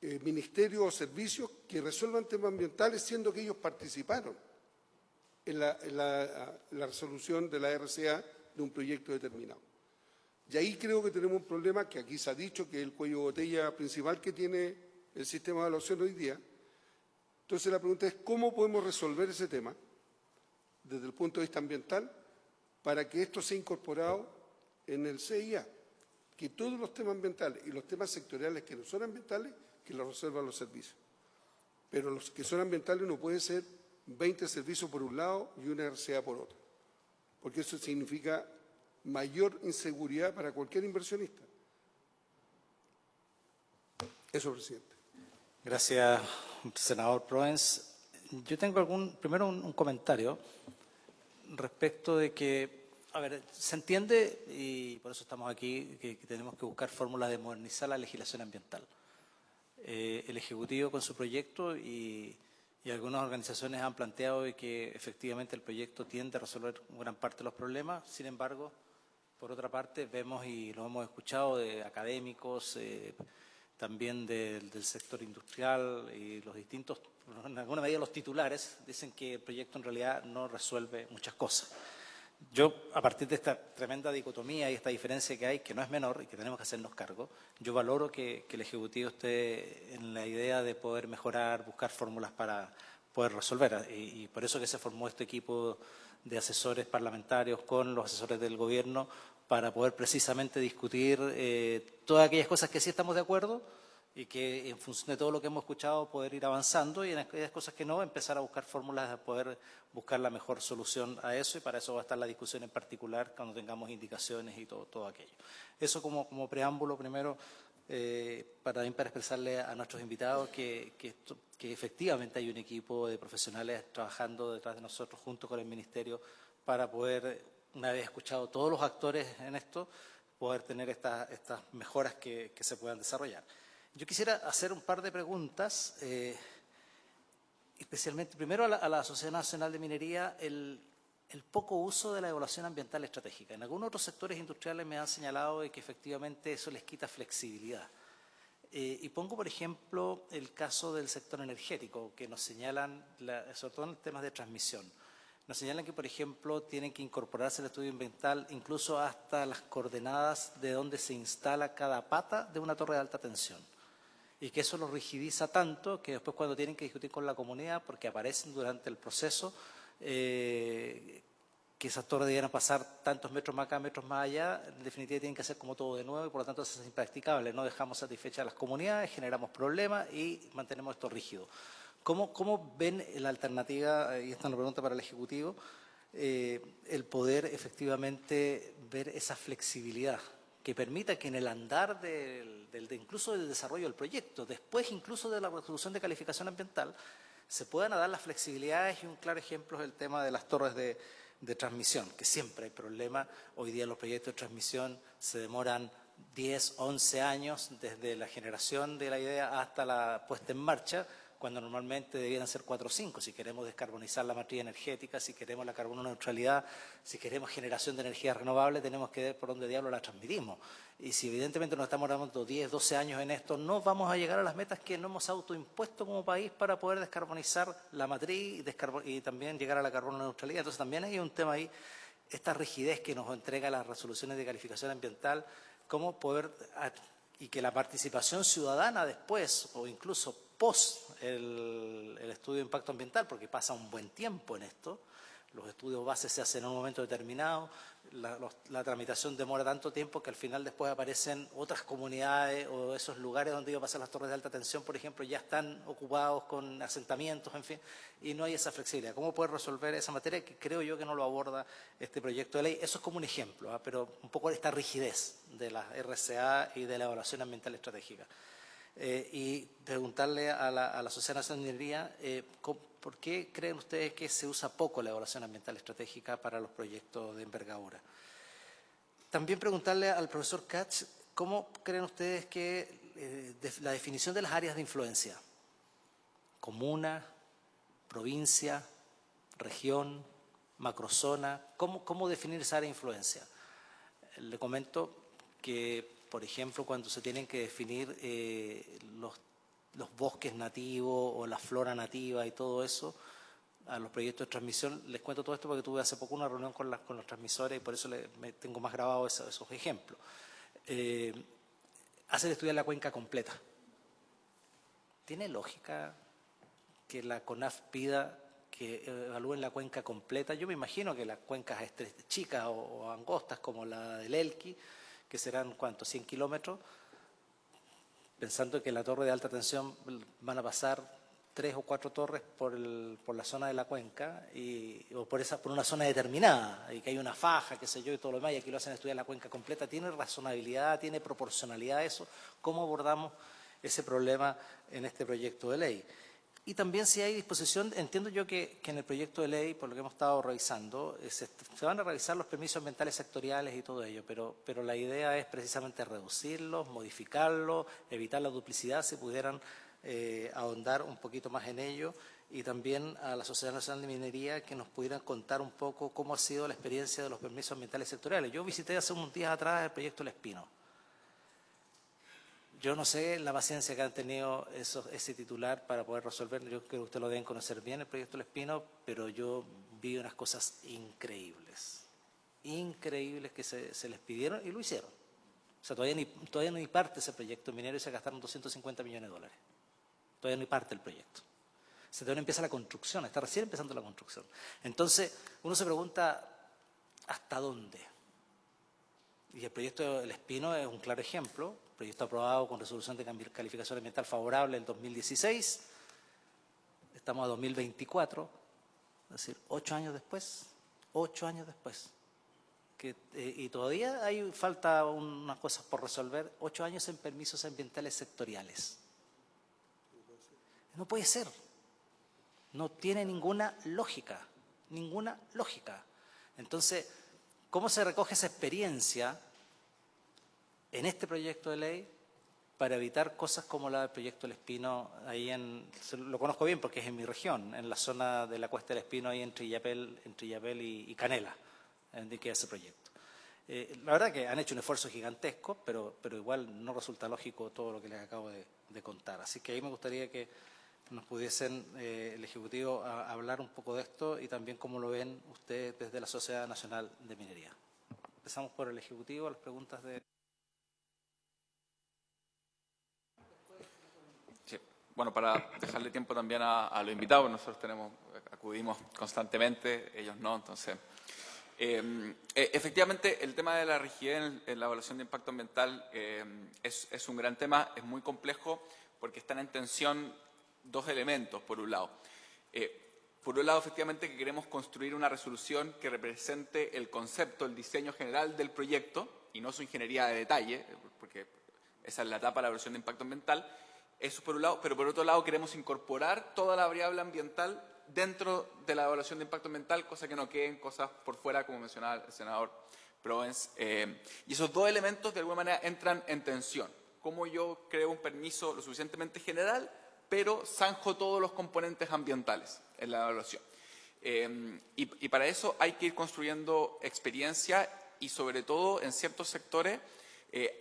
ministerios o servicios que resuelvan temas ambientales siendo que ellos participaron en la resolución de la RCA de un proyecto determinado. Y ahí creo que tenemos un problema que aquí se ha dicho que es el cuello de botella principal que tiene el sistema de evaluación hoy día. Entonces la pregunta es cómo podemos resolver ese tema desde el punto de vista ambiental para que esto sea incorporado en el CIA, que todos los temas ambientales y los temas sectoriales que no son ambientales, que los resuelvan los servicios. Pero los que son ambientales no pueden ser 20 servicios por un lado y una RCA por otro, porque eso significa mayor inseguridad para cualquier inversionista. Eso, presidente. Gracias, senador Proens. Yo tengo primero un comentario respecto de que, a ver, se entiende, y por eso estamos aquí, que tenemos que buscar fórmulas de modernizar la legislación ambiental. El Ejecutivo con su proyecto y algunas organizaciones han planteado de que efectivamente el proyecto tiende a resolver gran parte de los problemas. Sin embargo, por otra parte, vemos y lo hemos escuchado de académicos, también del sector industrial y los distintos, en alguna medida los titulares, dicen que el proyecto en realidad no resuelve muchas cosas. Yo, a partir de esta tremenda dicotomía y esta diferencia que hay, que no es menor y que tenemos que hacernos cargo, yo valoro que el Ejecutivo esté en la idea de poder mejorar, buscar fórmulas para poder resolver. Y por eso que se formó este equipo de asesores parlamentarios con los asesores del Gobierno para poder precisamente discutir todas aquellas cosas que sí estamos de acuerdo y que en función de todo lo que hemos escuchado poder ir avanzando y en aquellas cosas que no, empezar a buscar fórmulas de poder buscar la mejor solución a eso y para eso va a estar la discusión en particular cuando tengamos indicaciones y todo aquello. Eso como preámbulo primero para expresarle a nuestros invitados que efectivamente hay un equipo de profesionales trabajando detrás de nosotros junto con el Ministerio para poder, una vez escuchado todos los actores en esto, poder tener estas mejoras que se puedan desarrollar. Yo quisiera hacer un par de preguntas, especialmente primero a la Sociedad Nacional de Minería, el poco uso de la evaluación ambiental estratégica. En algunos otros sectores industriales me han señalado de que efectivamente eso les quita flexibilidad. Y pongo, por ejemplo, el caso del sector energético, que nos señalan, sobre todo en temas de transmisión, nos señalan que, por ejemplo, tienen que incorporarse al estudio ambiental incluso hasta las coordenadas de donde se instala cada pata de una torre de alta tensión. Y que eso los rigidiza tanto que después cuando tienen que discutir con la comunidad, porque aparecen durante el proceso, que esas torres debieran pasar tantos metros más acá, metros más allá, en definitiva tienen que hacer como todo de nuevo y por lo tanto eso es impracticable. No dejamos satisfechas a las comunidades, generamos problemas y mantenemos esto rígido. ¿Cómo ven la alternativa, y esta es una pregunta para el Ejecutivo, el poder efectivamente ver esa flexibilidad que permita que en el andar incluso del desarrollo del proyecto, después incluso de la resolución de calificación ambiental, se puedan dar las flexibilidades? Y un claro ejemplo es el tema de las torres de transmisión, que siempre hay problemas. Hoy día los proyectos de transmisión se demoran 10, 11 años desde la generación de la idea hasta la puesta en marcha, cuando normalmente debieran ser 4 o 5, si queremos descarbonizar la matriz energética, si queremos la carbono neutralidad, si queremos generación de energía renovable, tenemos que ver por dónde diablos la transmitimos. Y si evidentemente nos estamos dando 10, 12 años en esto, no vamos a llegar a las metas que no hemos autoimpuesto como país para poder descarbonizar la matriz y también llegar a la carbono neutralidad. Entonces también hay un tema ahí, esta rigidez que nos entrega las resoluciones de calificación ambiental, cómo poder, y que la participación ciudadana después o incluso post el estudio de impacto ambiental, porque pasa un buen tiempo en esto, Los estudios base se hacen en un momento determinado, la tramitación demora tanto tiempo que al final después aparecen otras comunidades o esos lugares donde iba a pasar las torres de alta tensión, por ejemplo, ya están ocupados con asentamientos, en fin, y no hay esa flexibilidad. ¿Cómo poder resolver esa materia? Que creo yo que no lo aborda este proyecto de ley. Eso es como un ejemplo, pero un poco esta rigidez de la RCA y de la evaluación ambiental estratégica. Y preguntarle a la Sociedad Nacional de Minería, ¿por qué creen ustedes que se usa poco la evaluación ambiental estratégica para los proyectos de envergadura? También preguntarle al profesor Katz, ¿cómo creen ustedes que la definición de las áreas de influencia, comuna, provincia, región, macrozona, cómo definir esa área de influencia? Le comento que, por ejemplo, cuando se tienen que definir los bosques nativos o la flora nativa y todo eso, a los proyectos de transmisión, les cuento todo esto porque tuve hace poco una reunión con los transmisores y por eso me tengo más grabado esos ejemplos. Hacer estudiar la cuenca completa. ¿Tiene lógica que la CONAF pida que evalúen la cuenca completa? Yo me imagino que las cuencas chicas o angostas como la del Elqui, que serán, ¿cuántos? 100 kilómetros, pensando que la torre de alta tensión van a pasar 3 o 4 torres por la zona de la cuenca o por una zona determinada, y que hay una faja, qué sé yo, y todo lo demás, y aquí lo hacen estudiar la cuenca completa. ¿Tiene razonabilidad, tiene proporcionalidad eso? ¿Cómo abordamos ese problema en este proyecto de ley? Y también si hay disposición, entiendo yo que en el proyecto de ley, por lo que hemos estado revisando, se van a revisar los permisos ambientales sectoriales y todo ello, pero la idea es precisamente reducirlos, modificarlos, evitar la duplicidad, si pudieran ahondar un poquito más en ello, y también a la Sociedad Nacional de Minería que nos pudieran contar un poco cómo ha sido la experiencia de los permisos ambientales sectoriales. Yo visité hace unos días atrás el proyecto El Espino. Yo no sé la paciencia que han tenido ese titular para poder resolver. Yo creo que ustedes lo deben conocer bien, el proyecto El Espino, pero yo vi unas cosas increíbles que se les pidieron y lo hicieron. O sea, todavía no hay parte de ese proyecto minero y se gastaron $250 millones. Todavía no hay parte del proyecto. Todavía no empieza la construcción, está recién empezando la construcción. Entonces, uno se pregunta, ¿hasta dónde? Y el proyecto El Espino es un claro ejemplo. Proyecto aprobado con resolución de calificación ambiental favorable en 2016, estamos a 2024, es decir, 8 años después, y todavía falta unas cosas por resolver, 8 años en permisos ambientales sectoriales. No puede ser, no tiene ninguna lógica. Entonces, ¿cómo se recoge esa experiencia en este proyecto de ley para evitar cosas como la del proyecto El Espino? Lo conozco bien porque es en mi región, en la zona de la Cuesta del Espino, ahí entre Illapel y Canela, en que ese proyecto. La verdad que han hecho un esfuerzo gigantesco, pero igual no resulta lógico todo lo que les acabo de contar. Así que ahí me gustaría que nos pudiesen el Ejecutivo hablar un poco de esto y también cómo lo ven ustedes desde la Sociedad Nacional de Minería. Empezamos por el Ejecutivo, las preguntas de... Bueno, para dejarle tiempo también a los invitados, nosotros acudimos constantemente, ellos no, entonces... efectivamente, el tema de la rigidez en la evaluación de impacto ambiental es un gran tema, es muy complejo porque están en tensión dos elementos, por un lado. Efectivamente, que queremos construir una resolución que represente el concepto, el diseño general del proyecto y no su ingeniería de detalle, porque esa es la etapa de la evaluación de impacto ambiental. Eso por un lado, pero por otro lado queremos incorporar toda la variable ambiental dentro de la evaluación de impacto ambiental, cosa que no queden cosas por fuera, como mencionaba el senador Provence. Y esos dos elementos de alguna manera entran en tensión. Cómo yo creo un permiso lo suficientemente general, pero zanjo todos los componentes ambientales en la evaluación. Y para eso hay que ir construyendo experiencia y sobre todo en ciertos sectores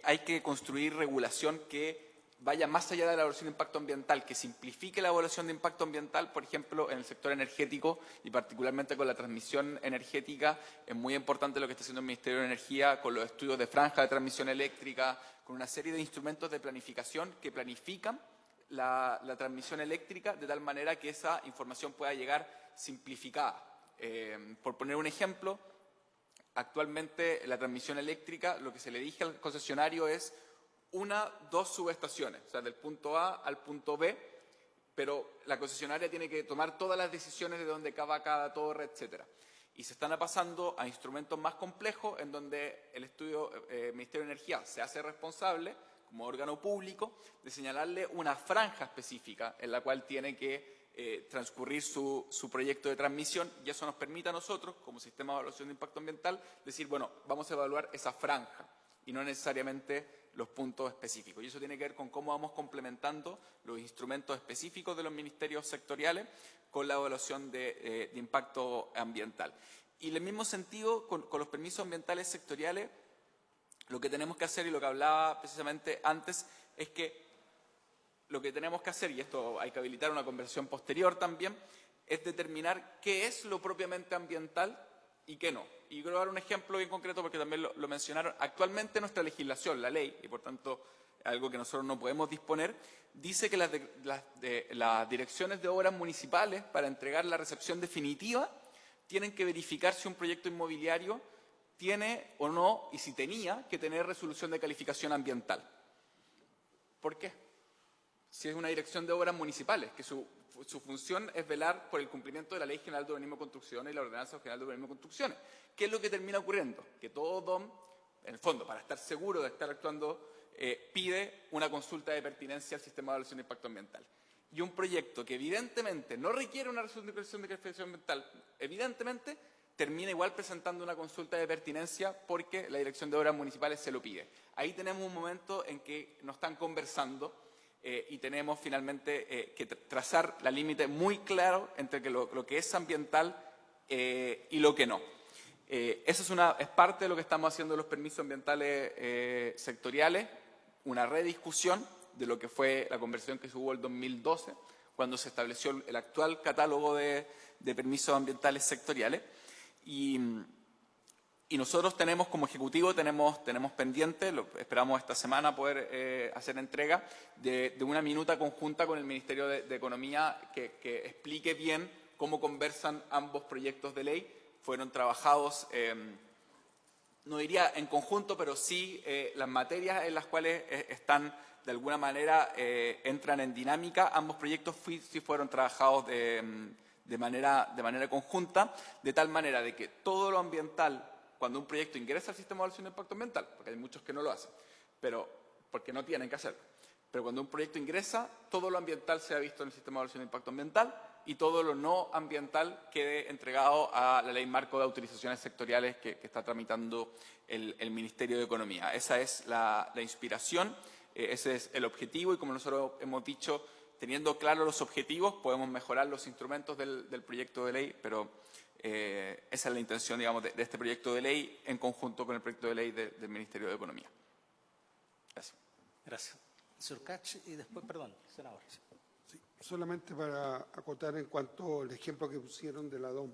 hay que construir regulación que vaya más allá de la evaluación de impacto ambiental, que simplifique la evaluación de impacto ambiental, por ejemplo, en el sector energético y particularmente con la transmisión energética. Es muy importante lo que está haciendo el Ministerio de Energía con los estudios de franja de transmisión eléctrica, con una serie de instrumentos de planificación que planifican la transmisión eléctrica de tal manera que esa información pueda llegar simplificada. Por poner un ejemplo, actualmente la transmisión eléctrica, lo que se le dije al concesionario es 2 subestaciones, o sea, del punto A al punto B, pero la concesionaria tiene que tomar todas las decisiones de dónde va cada torre, etcétera. Y se están pasando a instrumentos más complejos en donde el Ministerio de Energía se hace responsable, como órgano público, de señalarle una franja específica en la cual tiene que transcurrir su proyecto de transmisión, y eso nos permite a nosotros, como sistema de evaluación de impacto ambiental, decir, bueno, vamos a evaluar esa franja y no necesariamente los puntos específicos. Y eso tiene que ver con cómo vamos complementando los instrumentos específicos de los ministerios sectoriales con la evaluación de impacto ambiental. Y en el mismo sentido, con los permisos ambientales sectoriales, lo que tenemos que hacer, y lo que hablaba precisamente antes, es que lo que tenemos que hacer, y esto hay que habilitar una conversación posterior también, es determinar qué es lo propiamente ambiental y qué no. Y quiero dar un ejemplo bien concreto porque también lo mencionaron. Actualmente nuestra legislación, la ley, y por tanto algo que nosotros no podemos disponer, dice que las direcciones de obras municipales, para entregar la recepción definitiva, tienen que verificar si un proyecto inmobiliario tiene o no, y si tenía, que tener resolución de calificación ambiental. ¿Por qué? Si es una dirección de obras municipales, que su función es velar por el cumplimiento de la Ley General de Urbanismo y Construcciones y la Ordenanza General de Urbanismo y Construcciones. ¿Qué es lo que termina ocurriendo? Que todo DOM, en el fondo, para estar seguro de estar actuando, pide una consulta de pertinencia al sistema de evaluación de impacto ambiental. Y un proyecto que evidentemente no requiere una resolución de calificación ambiental, evidentemente termina igual presentando una consulta de pertinencia porque la Dirección de Obras Municipales se lo pide. Ahí tenemos un momento en que nos están conversando y tenemos finalmente que trazar la límite muy claro entre lo que es ambiental y lo que no. Eso es parte de lo que estamos haciendo en los permisos ambientales sectoriales, una rediscusión de lo que fue la conversación que se hubo el 2012, cuando se estableció el actual catálogo de permisos ambientales sectoriales. Y nosotros tenemos, como Ejecutivo, tenemos pendiente, esperamos esta semana poder hacer entrega de una minuta conjunta con el Ministerio de Economía que explique bien cómo conversan ambos proyectos de ley. Fueron trabajados, no diría en conjunto, pero sí las materias en las cuales están, de alguna manera, entran en dinámica. Ambos proyectos sí fueron trabajados de manera conjunta, de tal manera de que todo lo ambiental, cuando un proyecto ingresa al sistema de evaluación de impacto ambiental, porque hay muchos que no lo hacen, pero porque no tienen que hacerlo, pero cuando un proyecto ingresa, todo lo ambiental sea visto en el sistema de evaluación de impacto ambiental y todo lo no ambiental quede entregado a la Ley Marco de Autorizaciones Sectoriales que está tramitando el Ministerio de Economía. Esa es la inspiración, ese es el objetivo, y como nosotros hemos dicho, teniendo claros los objetivos, podemos mejorar los instrumentos del proyecto de ley, pero esa es la intención, digamos, de este proyecto de ley en conjunto con el proyecto de ley del Ministerio de Economía. Gracias. Gracias. Señor Cach, y después, perdón, senador. Sí, solamente para acotar en cuanto al ejemplo que pusieron de la DOM.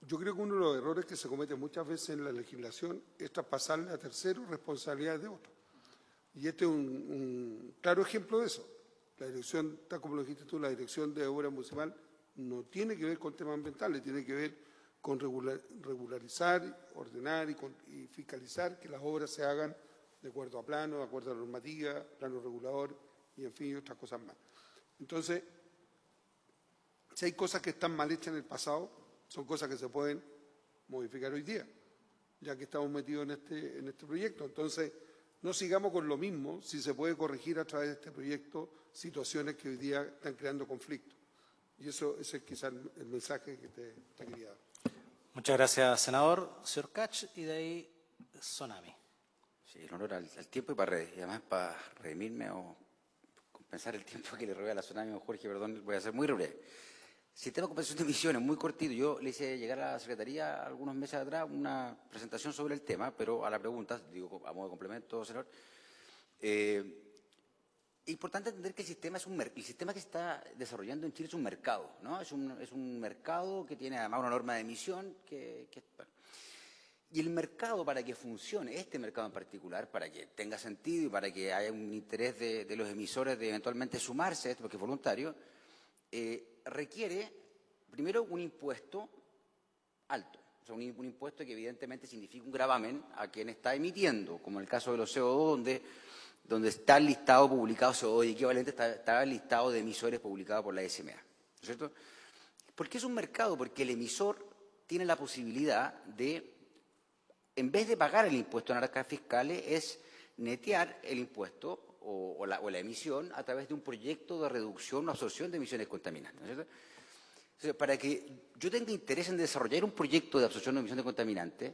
Yo creo que uno de los errores que se comete muchas veces en la legislación es traspasarle a terceros responsabilidades de otros. Y este es un claro ejemplo de eso. La dirección, tal como lo dijiste tú, la dirección de obra municipal no tiene que ver con temas ambientales, tiene que ver con regularizar, ordenar y fiscalizar que las obras se hagan de acuerdo a plano, de acuerdo a normativa, plano regulador y, en fin, y otras cosas más. Entonces, si hay cosas que están mal hechas en el pasado, son cosas que se pueden modificar hoy día, ya que estamos metidos en este proyecto. Entonces, no sigamos con lo mismo si se puede corregir a través de este proyecto situaciones que hoy día están creando conflictos. Y ese es quizás el mensaje que te quería dar. Muchas gracias, senador. Señor Cach, y de ahí, Tsunami. Sí, en honor al tiempo y además para redimirme o compensar el tiempo que le robé a la Tsunami, Jorge, perdón, voy a ser muy breve. Sistema de compensación de emisiones, muy cortito. Yo le hice llegar a la Secretaría algunos meses atrás una presentación sobre el tema, pero a la pregunta, digo, a modo de complemento, senador, es importante entender que el sistema que se está desarrollando en Chile es un mercado, ¿no? Es un mercado que tiene además una norma de emisión bueno. Y el mercado, para que funcione, este mercado en particular, para que tenga sentido y para que haya un interés de los emisores de eventualmente sumarse a esto, porque es voluntario, requiere primero, un impuesto alto. O sea, un impuesto que evidentemente significa un gravamen a quien está emitiendo, como en el caso de los CO2, donde está el listado publicado, CO2 y equivalente, está el listado de emisores publicado por la SMA. ¿No es cierto? ¿Por qué es un mercado? Porque el emisor tiene la posibilidad de, en vez de pagar el impuesto en arcas fiscales, es netear el impuesto o la emisión a través de un proyecto de reducción o absorción de emisiones contaminantes. ¿No es cierto? O sea, para que yo tenga interés en desarrollar un proyecto de absorción de emisiones contaminantes,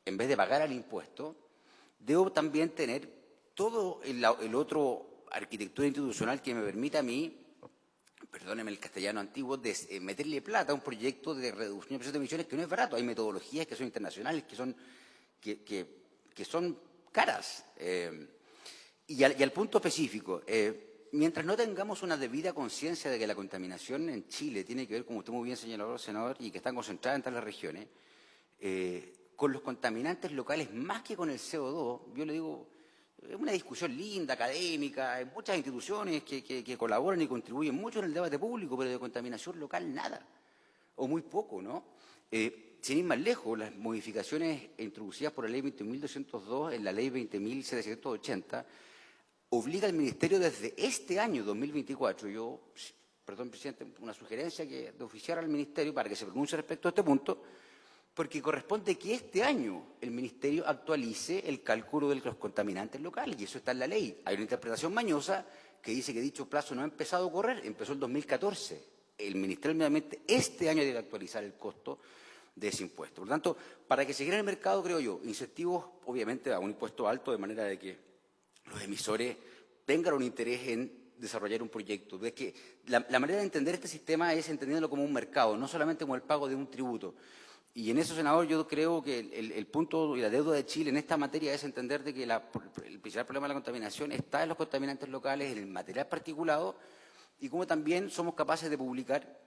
en vez de pagar el impuesto, debo también tener todo el otro arquitectura institucional que me permita a mí, perdóneme el castellano antiguo, de meterle plata a un proyecto de reducción de emisiones que no es barato. Hay metodologías que son internacionales, que son caras. Y al punto específico, mientras no tengamos una debida conciencia de que la contaminación en Chile tiene que ver, como usted muy bien señaló, senador, y que está concentrada en todas las regiones, con los contaminantes locales más que con el CO2, yo le digo, es una discusión linda, académica, hay muchas instituciones que colaboran y contribuyen mucho en el debate público, pero de contaminación local nada, o muy poco, ¿no? Sin ir más lejos, las modificaciones introducidas por la Ley 21.202 en la Ley 20.780 obliga al Ministerio desde este año 2024, perdón, presidente, una sugerencia de oficiar al Ministerio para que se pronuncie respecto a este punto, porque corresponde que este año el Ministerio actualice el cálculo de los contaminantes locales, y eso está en la ley. Hay una interpretación mañosa que dice que dicho plazo no ha empezado a correr, empezó el 2014. El Ministerio del Medio Ambiente este año debe actualizar el costo de ese impuesto. Por lo tanto, para que se genere el mercado, creo yo, incentivos, obviamente, a un impuesto alto, de manera de que los emisores tengan un interés en desarrollar un proyecto. Es que la manera de entender este sistema es entendiéndolo como un mercado, no solamente como el pago de un tributo. Y en eso, senador, yo creo que el punto y la deuda de Chile en esta materia es entender de que el principal problema de la contaminación está en los contaminantes locales, en el material particulado, y como también somos capaces de publicar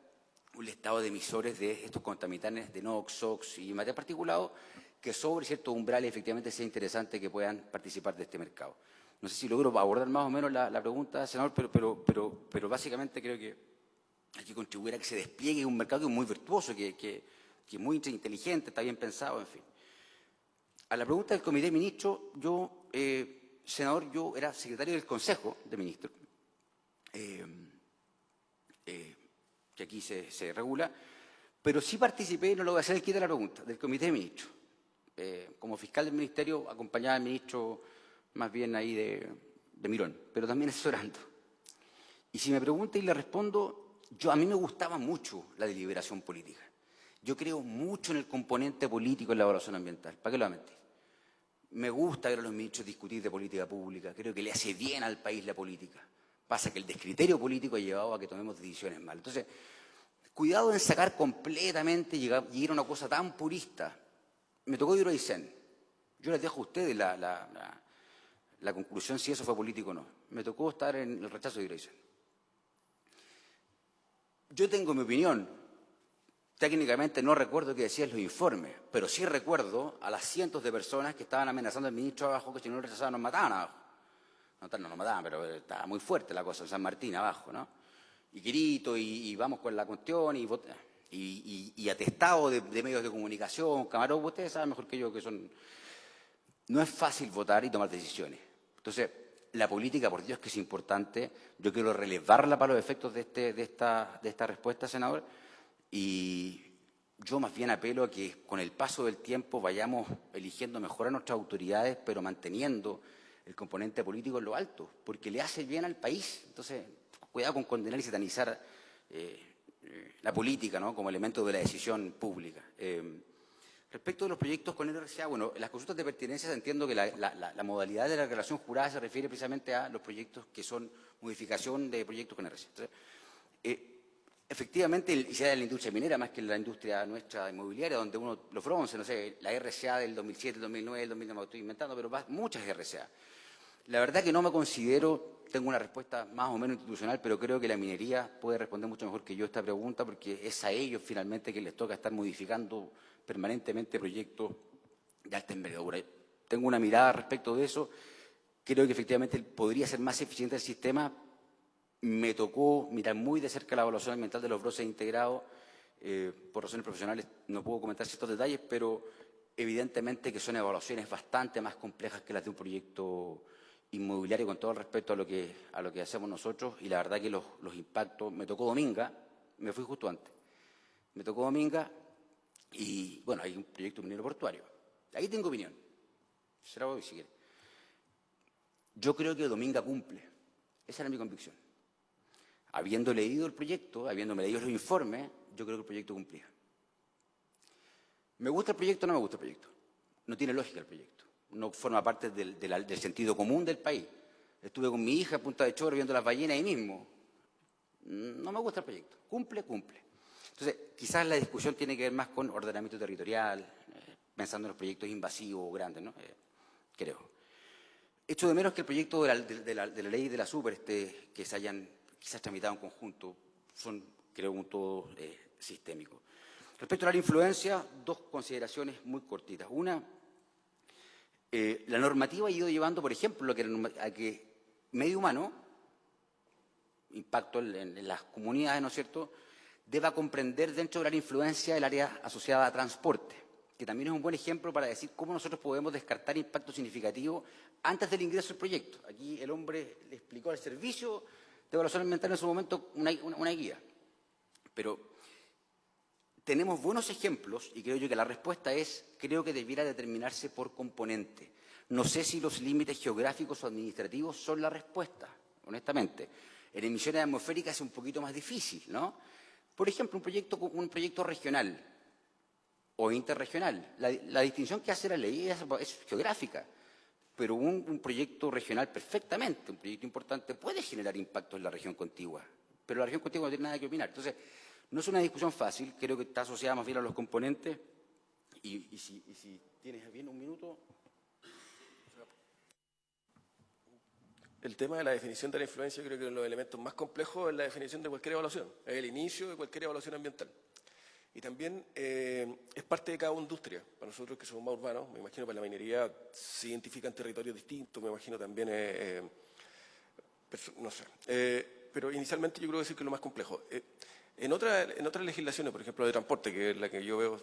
un listado de emisores de estos contaminantes de NOx, SOx y material particulado, que sobre ciertos umbrales efectivamente sea interesante que puedan participar de este mercado. No sé si logro abordar más o menos la pregunta, senador, pero básicamente creo que hay que contribuir a que se despliegue un mercado que es muy virtuoso, que es muy inteligente, está bien pensado, en fin. A la pregunta del Comité de Ministros, senador, yo era secretario del Consejo de Ministros, que aquí se regula, pero sí participé, no lo voy a hacer el quite de la pregunta, del Comité de Ministros. Como fiscal del Ministerio, acompañaba al ministro más bien ahí de Mirón, pero también asesorando. Y si me pregunta y le respondo, a mí me gustaba mucho la deliberación política. Yo creo mucho en el componente político en la evaluación ambiental. ¿Para qué lo voy a mentir? Me gusta ver a los ministros discutir de política pública. Creo que le hace bien al país la política. Pasa que el descriterio político ha llevado a que tomemos decisiones mal. Entonces, cuidado en sacar completamente y ir a una cosa tan purista. Me tocó Hidroaicén. Yo les dejo a ustedes la conclusión si eso fue político o no. Me tocó estar en el rechazo de Hidroaicén. Yo tengo mi opinión. Técnicamente no recuerdo qué decían los informes, pero sí recuerdo a las cientos de personas que estaban amenazando al ministro abajo que si no lo rechazaban nos mataban abajo. No nos mataban, pero estaba muy fuerte la cosa en San Martín abajo, ¿no? Y grito, y vamos con la cuestión, y atestado de medios de comunicación, camarógrafos, ustedes saben mejor que yo que son... No es fácil votar y tomar decisiones. Entonces, la política, por Dios que es importante, yo quiero relevarla para los efectos de esta respuesta, senador, y yo más bien apelo a que con el paso del tiempo vayamos eligiendo mejor a nuestras autoridades, pero manteniendo el componente político en lo alto, porque le hace bien al país. Entonces, cuidado con condenar y satanizar la política, ¿no?, como elemento de la decisión pública. Respecto de los proyectos con NRCA, bueno, las consultas de pertinencia entiendo que la modalidad de la declaración jurada se refiere precisamente a los proyectos que son modificación de proyectos con NRCA. Entonces, efectivamente, y sea de la industria minera más que en la industria nuestra inmobiliaria, donde uno los bronce, no sé, la RCA del 2007, el 2009, el 2009 me estoy inventando, pero muchas RCA. La verdad que no me considero, tengo una respuesta más o menos institucional, pero creo que la minería puede responder mucho mejor que yo esta pregunta, porque es a ellos finalmente que les toca estar modificando permanentemente proyectos de alta envergadura. Tengo una mirada respecto de eso, creo que efectivamente podría ser más eficiente el sistema. Me tocó mirar muy de cerca la evaluación ambiental de los brotes integrados Por razones profesionales no puedo comentar ciertos detalles, pero evidentemente que son evaluaciones bastante más complejas que las de un proyecto inmobiliario, con todo el respeto a lo que hacemos nosotros, y la verdad que los impactos, me tocó Dominga, me fui justo antes, me tocó Dominga y bueno, hay un proyecto minero portuario. Ahí tengo opinión, se la voy si quiere. Yo creo que Dominga cumple, esa era mi convicción. Habiendo leído el proyecto, habiéndome leído los informes, yo creo que el proyecto cumplía. ¿Me gusta el proyecto o no me gusta el proyecto? No tiene lógica el proyecto. No forma parte del sentido común del país. Estuve con mi hija a Punta de Choro viendo las ballenas ahí mismo. No me gusta el proyecto. Cumple, cumple. Entonces, quizás la discusión tiene que ver más con ordenamiento territorial, pensando en los proyectos invasivos o grandes, ¿no? Creo. Echo de menos que el proyecto de la ley de la super, que se hayan quizás tramitado en conjunto, son, creo, un todo sistémico. Respecto a la influencia, dos consideraciones muy cortitas. Una, la normativa ha ido llevando, por ejemplo, a que medio humano, impacto en las comunidades, ¿no es cierto?, deba comprender dentro de la influencia del área asociada a transporte, que también es un buen ejemplo para decir cómo nosotros podemos descartar impacto significativo antes del ingreso del proyecto. Aquí el hombre le explicó al servicio de evaluación ambiental en su momento una guía. Pero tenemos buenos ejemplos y creo yo que la respuesta es, creo que debiera determinarse por componente. No sé si los límites geográficos o administrativos son la respuesta, honestamente. En emisiones atmosféricas es un poquito más difícil, ¿no? Por ejemplo, un proyecto regional o interregional. La distinción que hace la ley es geográfica, pero un proyecto regional perfectamente, un proyecto importante, puede generar impactos en la región contigua, pero la región contigua no tiene nada que opinar. Entonces, no es una discusión fácil, creo que está asociada más bien a los componentes, y si tienes bien un minuto. El tema de la definición de la influencia creo que es uno de los elementos más complejos en la definición de cualquier evaluación. Es el inicio de cualquier evaluación ambiental. Y también es parte de cada industria. Para nosotros que somos más urbanos, me imagino para la minería se identifican territorios distintos, me imagino también, no sé. Pero inicialmente yo creo decir que es lo más complejo. En otras legislaciones, por ejemplo, de transporte, que es la que yo veo,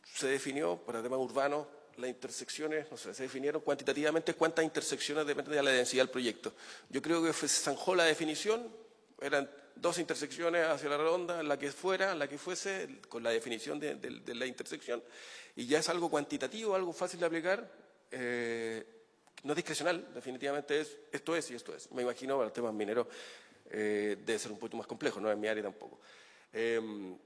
se definió para temas urbanos, las intersecciones, no sé, se definieron cuantitativamente cuántas intersecciones depende de la densidad del proyecto. Yo creo que se zanjó la definición, eran 2 intersecciones hacia la redonda, la que fuese, con la definición de la intersección, y ya es algo cuantitativo, algo fácil de aplicar, no es discrecional, definitivamente es esto es y esto es. Me imagino para los temas mineros debe ser un poquito más complejo, no es mi área tampoco. Pero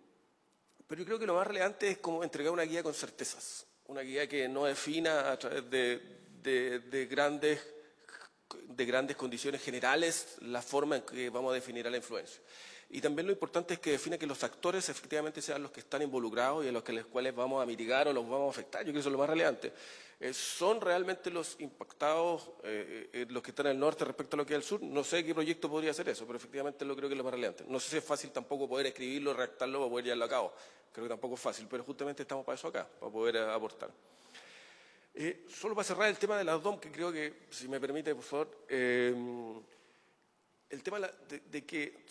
yo creo que lo más relevante es como entregar una guía con certezas, una guía que no defina a través de grandes condiciones generales la forma en que vamos a definir a la influencia. Y también lo importante es que defina que los actores efectivamente sean los que están involucrados y a los cuales vamos a mitigar o los vamos a afectar. Yo creo que eso es lo más relevante. ¿Son realmente los impactados los que están en el norte respecto a lo que es el sur? No sé qué proyecto podría hacer eso, pero efectivamente lo creo que es lo más relevante. No sé si es fácil tampoco poder escribirlo, redactarlo para poder llevarlo a cabo. Creo que tampoco es fácil, pero justamente estamos para eso acá, para poder aportar. Solo para cerrar el tema de las DOM, que creo que, si me permite, por favor, el tema de que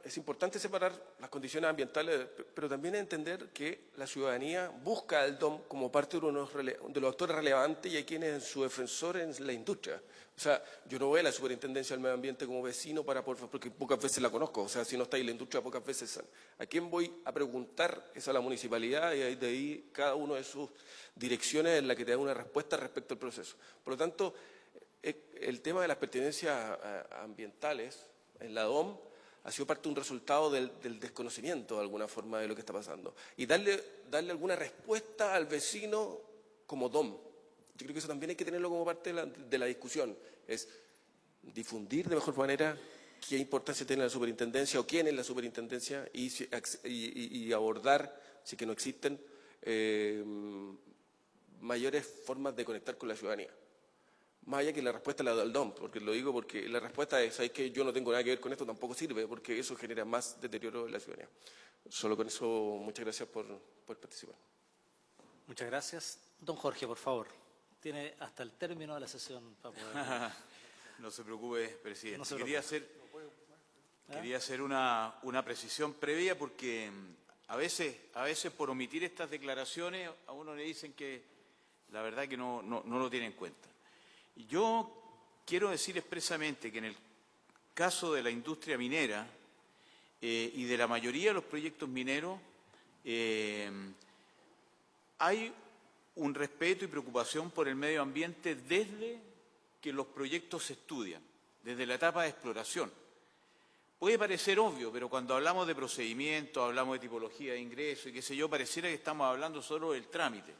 es importante separar las condiciones ambientales, pero también entender que la ciudadanía busca al DOM como parte de los actores relevantes y hay quienes en su defensor en la industria. O sea, yo no voy a la Superintendencia del Medio Ambiente como vecino porque pocas veces la conozco. O sea, si no está ahí la industria, pocas veces. ¿A quién voy a preguntar? Es a la municipalidad y de ahí cada uno de sus direcciones en la que te da una respuesta respecto al proceso. Por lo tanto, el tema de las pertenencias ambientales en la DOM ha sido parte de un resultado del desconocimiento de alguna forma de lo que está pasando. Y darle alguna respuesta al vecino como DOM. Yo creo que eso también hay que tenerlo como parte de la discusión. Es difundir de mejor manera qué importancia tiene la superintendencia o quién es la superintendencia y abordar, si que no existen, mayores formas de conectar con la ciudadanía. Más allá que la respuesta la da el DOM, porque lo digo porque la respuesta es, ¿sabes qué? Yo no tengo nada que ver con esto, tampoco sirve, porque eso genera más deterioro en la ciudadanía. Solo con eso, muchas gracias por participar. Muchas gracias. Don Jorge, por favor. Tiene hasta el término de la sesión para poder... No se preocupe, presidente. No se Quería hacer una precisión previa porque a veces por omitir estas declaraciones a uno le dicen que la verdad que no lo tiene en cuenta. Yo quiero decir expresamente que en el caso de la industria minera y de la mayoría de los proyectos mineros, hay un respeto y preocupación por el medio ambiente desde que los proyectos se estudian, desde la etapa de exploración. Puede parecer obvio, pero cuando hablamos de procedimientos, hablamos de tipología de ingreso y qué sé yo, pareciera que estamos hablando solo del trámite.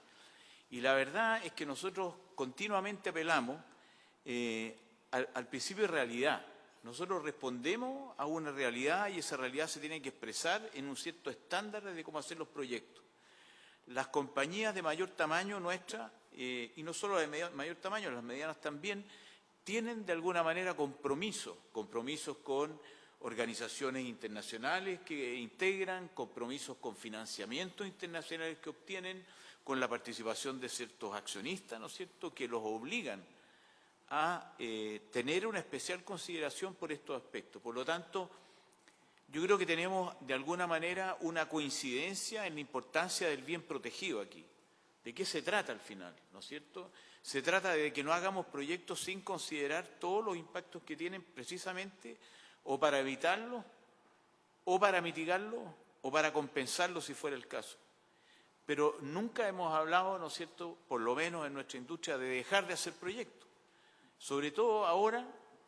Y la verdad es que nosotros continuamente apelamos al principio de realidad. Nosotros respondemos a una realidad y esa realidad se tiene que expresar en un cierto estándar de cómo hacer los proyectos. Las compañías de mayor tamaño nuestras, y no solo de mayor tamaño, las medianas también, tienen de alguna manera compromisos con organizaciones internacionales que integran, compromisos con financiamientos internacionales que obtienen, con la participación de ciertos accionistas, ¿no es cierto?, que los obligan a tener una especial consideración por estos aspectos. Por lo tanto, yo creo que tenemos de alguna manera una coincidencia en la importancia del bien protegido aquí. ¿De qué se trata al final? ¿No es cierto? Se trata de que no hagamos proyectos sin considerar todos los impactos que tienen precisamente o para evitarlos, o para mitigarlos, o para compensarlos si fuera el caso. Pero nunca hemos hablado, ¿no es cierto?, por lo menos en nuestra industria, de dejar de hacer proyectos. Sobre todo ahora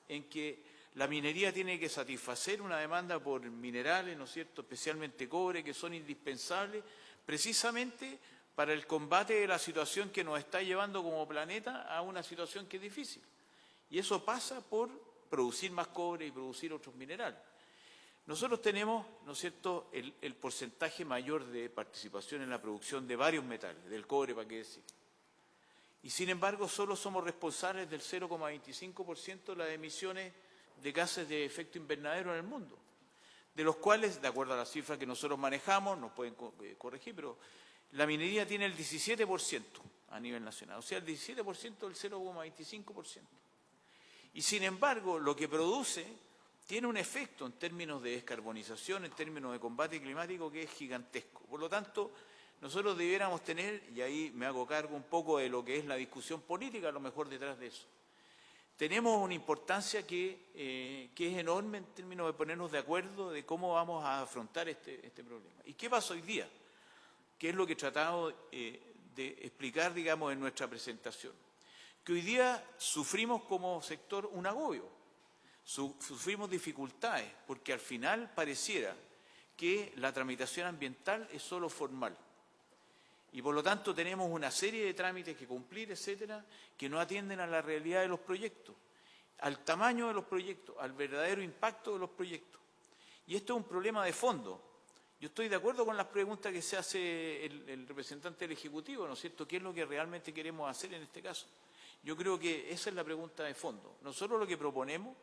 en que la minería tiene que satisfacer una demanda por minerales, ¿no es cierto?, especialmente cobre, que son indispensables precisamente para el combate de la situación que nos está llevando como planeta a una situación que es difícil. Y eso pasa por producir más cobre y producir otros minerales. Nosotros tenemos, ¿no es cierto?, el porcentaje mayor de participación en la producción de varios metales, del cobre, para qué decir. Y sin embargo, solo somos responsables del 0,25% de las emisiones de gases de efecto invernadero en el mundo, de los cuales, de acuerdo a las cifras que nosotros manejamos, nos pueden corregir, pero la minería tiene el 17% a nivel nacional, o sea, el 17% del 0,25%. Y sin embargo, lo que produce tiene un efecto en términos de descarbonización, en términos de combate climático, que es gigantesco. Por lo tanto, nosotros debiéramos tener, y ahí me hago cargo un poco de lo que es la discusión política, a lo mejor detrás de eso, tenemos una importancia que es enorme en términos de ponernos de acuerdo de cómo vamos a afrontar este problema. ¿Y qué pasa hoy día? ¿Qué es lo que he tratado de explicar, digamos, en nuestra presentación? Que hoy día sufrimos como sector un agobio, sufrimos dificultades, porque al final pareciera que la tramitación ambiental es solo formal. Y por lo tanto tenemos una serie de trámites que cumplir, etcétera, que no atienden a la realidad de los proyectos, al tamaño de los proyectos, al verdadero impacto de los proyectos. Y esto es un problema de fondo. Yo estoy de acuerdo con las preguntas que se hace el representante del Ejecutivo, ¿no es cierto? ¿Qué es lo que realmente queremos hacer en este caso? Yo creo que esa es la pregunta de fondo. Nosotros lo que proponemos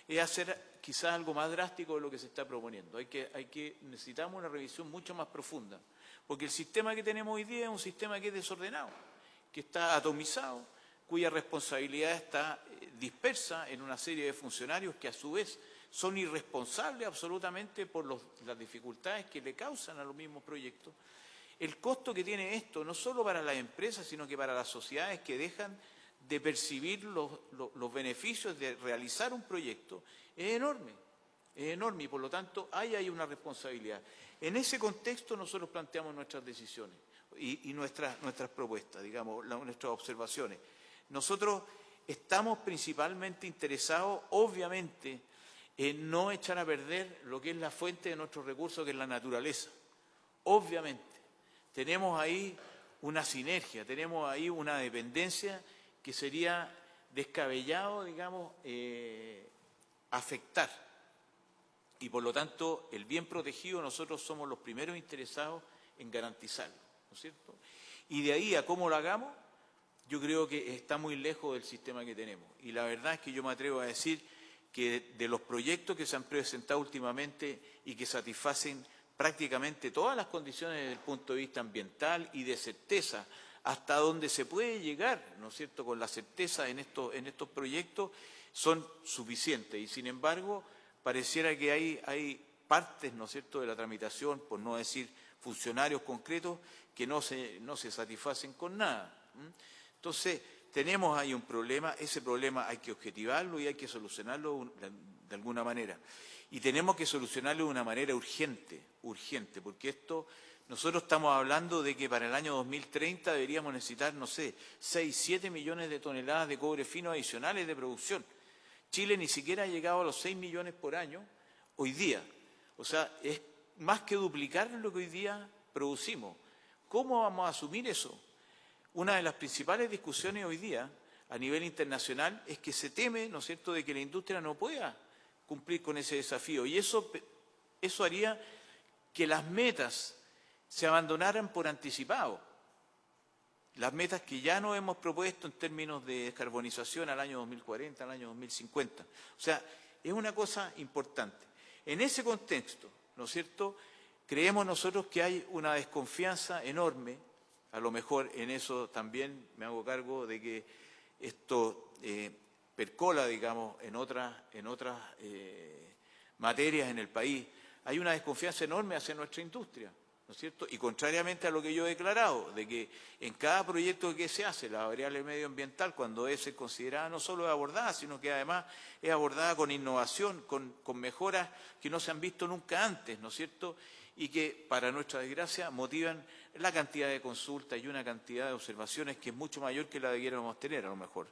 es hacer quizás algo más drástico de lo que se está proponiendo. Necesitamos una revisión mucho más profunda, porque el sistema que tenemos hoy día es un sistema que es desordenado, que está atomizado, cuya responsabilidad está dispersa en una serie de funcionarios que a su vez son irresponsables absolutamente por las dificultades que le causan a los mismos proyectos. El costo que tiene esto, no solo para las empresas, sino que para las sociedades que dejan de percibir los beneficios de realizar un proyecto, es enorme y por lo tanto hay una responsabilidad. En ese contexto nosotros planteamos nuestras decisiones y nuestras propuestas, digamos, nuestras observaciones. Nosotros estamos principalmente interesados, obviamente, en no echar a perder lo que es la fuente de nuestros recursos, que es la naturaleza. Obviamente, tenemos ahí una sinergia, tenemos ahí una dependencia que sería descabellado, digamos, afectar. Y por lo tanto, el bien protegido nosotros somos los primeros interesados en garantizarlo, ¿no es cierto? Y de ahí a cómo lo hagamos, yo creo que está muy lejos del sistema que tenemos. Y la verdad es que yo me atrevo a decir que de los proyectos que se han presentado últimamente y que satisfacen prácticamente todas las condiciones desde el punto de vista ambiental y de certeza, hasta donde se puede llegar, ¿no es cierto?, con la certeza en estos proyectos, son suficientes. Y sin embargo, pareciera que hay partes, ¿no es cierto?, de la tramitación, por no decir funcionarios concretos que no se satisfacen con nada. Entonces, tenemos ahí un problema, ese problema hay que objetivarlo y hay que solucionarlo de alguna manera. Y tenemos que solucionarlo de una manera urgente, porque nosotros estamos hablando de que para el año 2030 deberíamos necesitar, no sé, 6, 7 millones de toneladas de cobre fino adicionales de producción. Chile ni siquiera ha llegado a los 6 millones por año hoy día. O sea, es más que duplicar lo que hoy día producimos. ¿Cómo vamos a asumir eso? Una de las principales discusiones hoy día a nivel internacional es que se teme, ¿no es cierto?, de que la industria no pueda cumplir con ese desafío. Y eso haría que las metas se abandonaran por anticipado. Las metas que ya nos hemos propuesto en términos de descarbonización al año 2040, al año 2050. O sea, es una cosa importante. En ese contexto, ¿no es cierto?, creemos nosotros que hay una desconfianza enorme, a lo mejor en eso también me hago cargo de que esto percola, digamos, en otras materias en el país. Hay una desconfianza enorme hacia nuestra industria, ¿no es cierto? Y contrariamente a lo que yo he declarado, de que en cada proyecto que se hace, la variable medioambiental, cuando es considerada, no solo es abordada, sino que además es abordada con innovación, con mejoras que no se han visto nunca antes, ¿no es cierto?, y que, para nuestra desgracia, motivan la cantidad de consultas y una cantidad de observaciones que es mucho mayor que la que queremos tener, a lo mejor.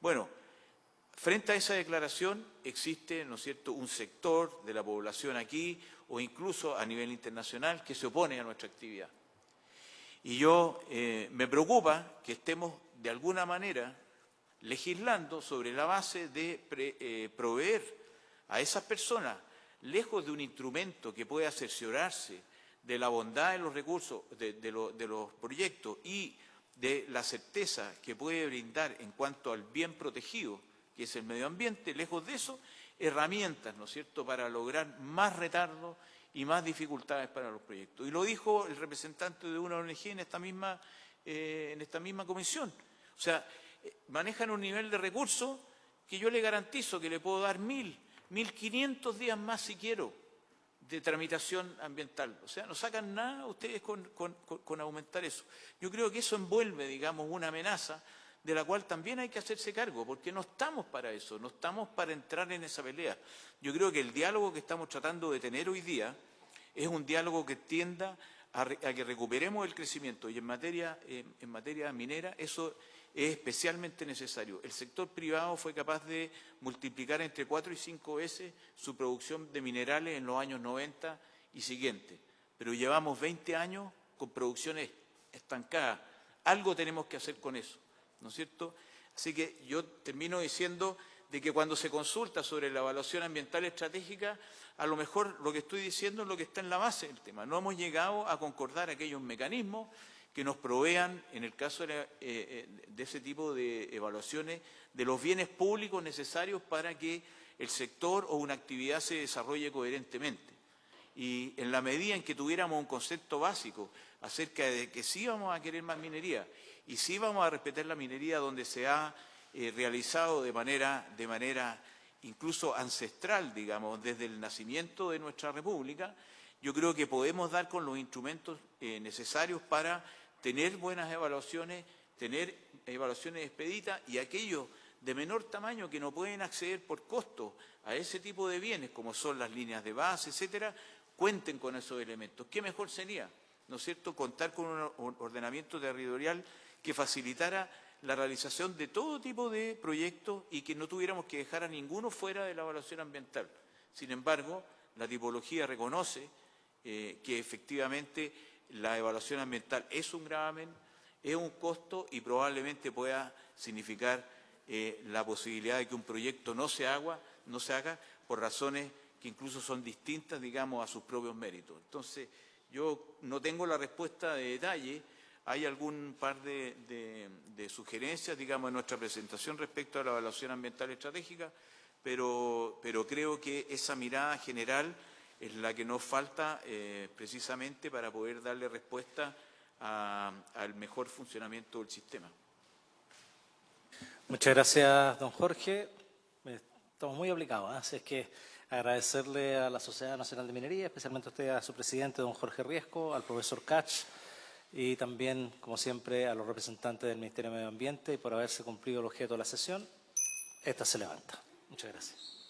Bueno, frente a esa declaración existe, ¿no es cierto?, un sector de la población aquí o incluso a nivel internacional que se opone a nuestra actividad. Y me preocupa que estemos de alguna manera legislando sobre la base de proveer a esas personas, lejos de un instrumento que pueda cerciorarse de la bondad de los recursos, de los proyectos y de la certeza que puede brindar en cuanto al bien protegido, que es el medio ambiente, lejos de eso, herramientas, ¿no es cierto?, para lograr más retardos y más dificultades para los proyectos. Y lo dijo el representante de una ONG en esta misma comisión. O sea, manejan un nivel de recursos que yo le garantizo que le puedo dar 1.500 días más si quiero de tramitación ambiental. O sea, no sacan nada ustedes con aumentar eso. Yo creo que eso envuelve, digamos, una amenaza de la cual también hay que hacerse cargo, porque no estamos para eso, no estamos para entrar en esa pelea. Yo creo que el diálogo que estamos tratando de tener hoy día es un diálogo que tienda a que recuperemos el crecimiento, y en materia minera eso es especialmente necesario. El sector privado fue capaz de multiplicar entre 4 y 5 veces su producción de minerales en los años 90 y siguientes, pero llevamos 20 años con producciones estancadas. Algo tenemos que hacer con eso, ¿no es cierto? Así que yo termino diciendo de que cuando se consulta sobre la evaluación ambiental estratégica, a lo mejor lo que estoy diciendo es lo que está en la base del tema. No hemos llegado a concordar aquellos mecanismos que nos provean, en el caso de ese tipo de evaluaciones, de los bienes públicos necesarios para que el sector o una actividad se desarrolle coherentemente. Y en la medida en que tuviéramos un concepto básico acerca de que sí vamos a querer más minería y sí vamos a respetar la minería donde se ha realizado de manera incluso ancestral, digamos, desde el nacimiento de nuestra República, yo creo que podemos dar con los instrumentos necesarios para tener buenas evaluaciones, tener evaluaciones expeditas, y aquellos de menor tamaño que no pueden acceder por costo a ese tipo de bienes, como son las líneas de base, etcétera, cuenten con esos elementos. ¿Qué mejor sería, no es cierto?, contar con un ordenamiento territorial que facilitara la realización de todo tipo de proyectos y que no tuviéramos que dejar a ninguno fuera de la evaluación ambiental? Sin embargo, la tipología reconoce que efectivamente la evaluación ambiental es un gravamen, es un costo y probablemente pueda significar la posibilidad de que un proyecto no se haga por razones que incluso son distintas, digamos, a sus propios méritos. Entonces, yo no tengo la respuesta de detalle. Hay algún par de sugerencias, digamos, en nuestra presentación respecto a la evaluación ambiental estratégica, pero creo que esa mirada general es la que nos falta precisamente para poder darle respuesta al mejor funcionamiento del sistema. Muchas gracias, don Jorge. Estamos muy obligados, así es que Agradecerle a la Sociedad Nacional de Minería, especialmente a usted, a su presidente, don Jorge Riesco, al profesor Kach, y también, como siempre, a los representantes del Ministerio de Medio Ambiente por haberse cumplido el objeto de la sesión. Esta se levanta. Muchas gracias.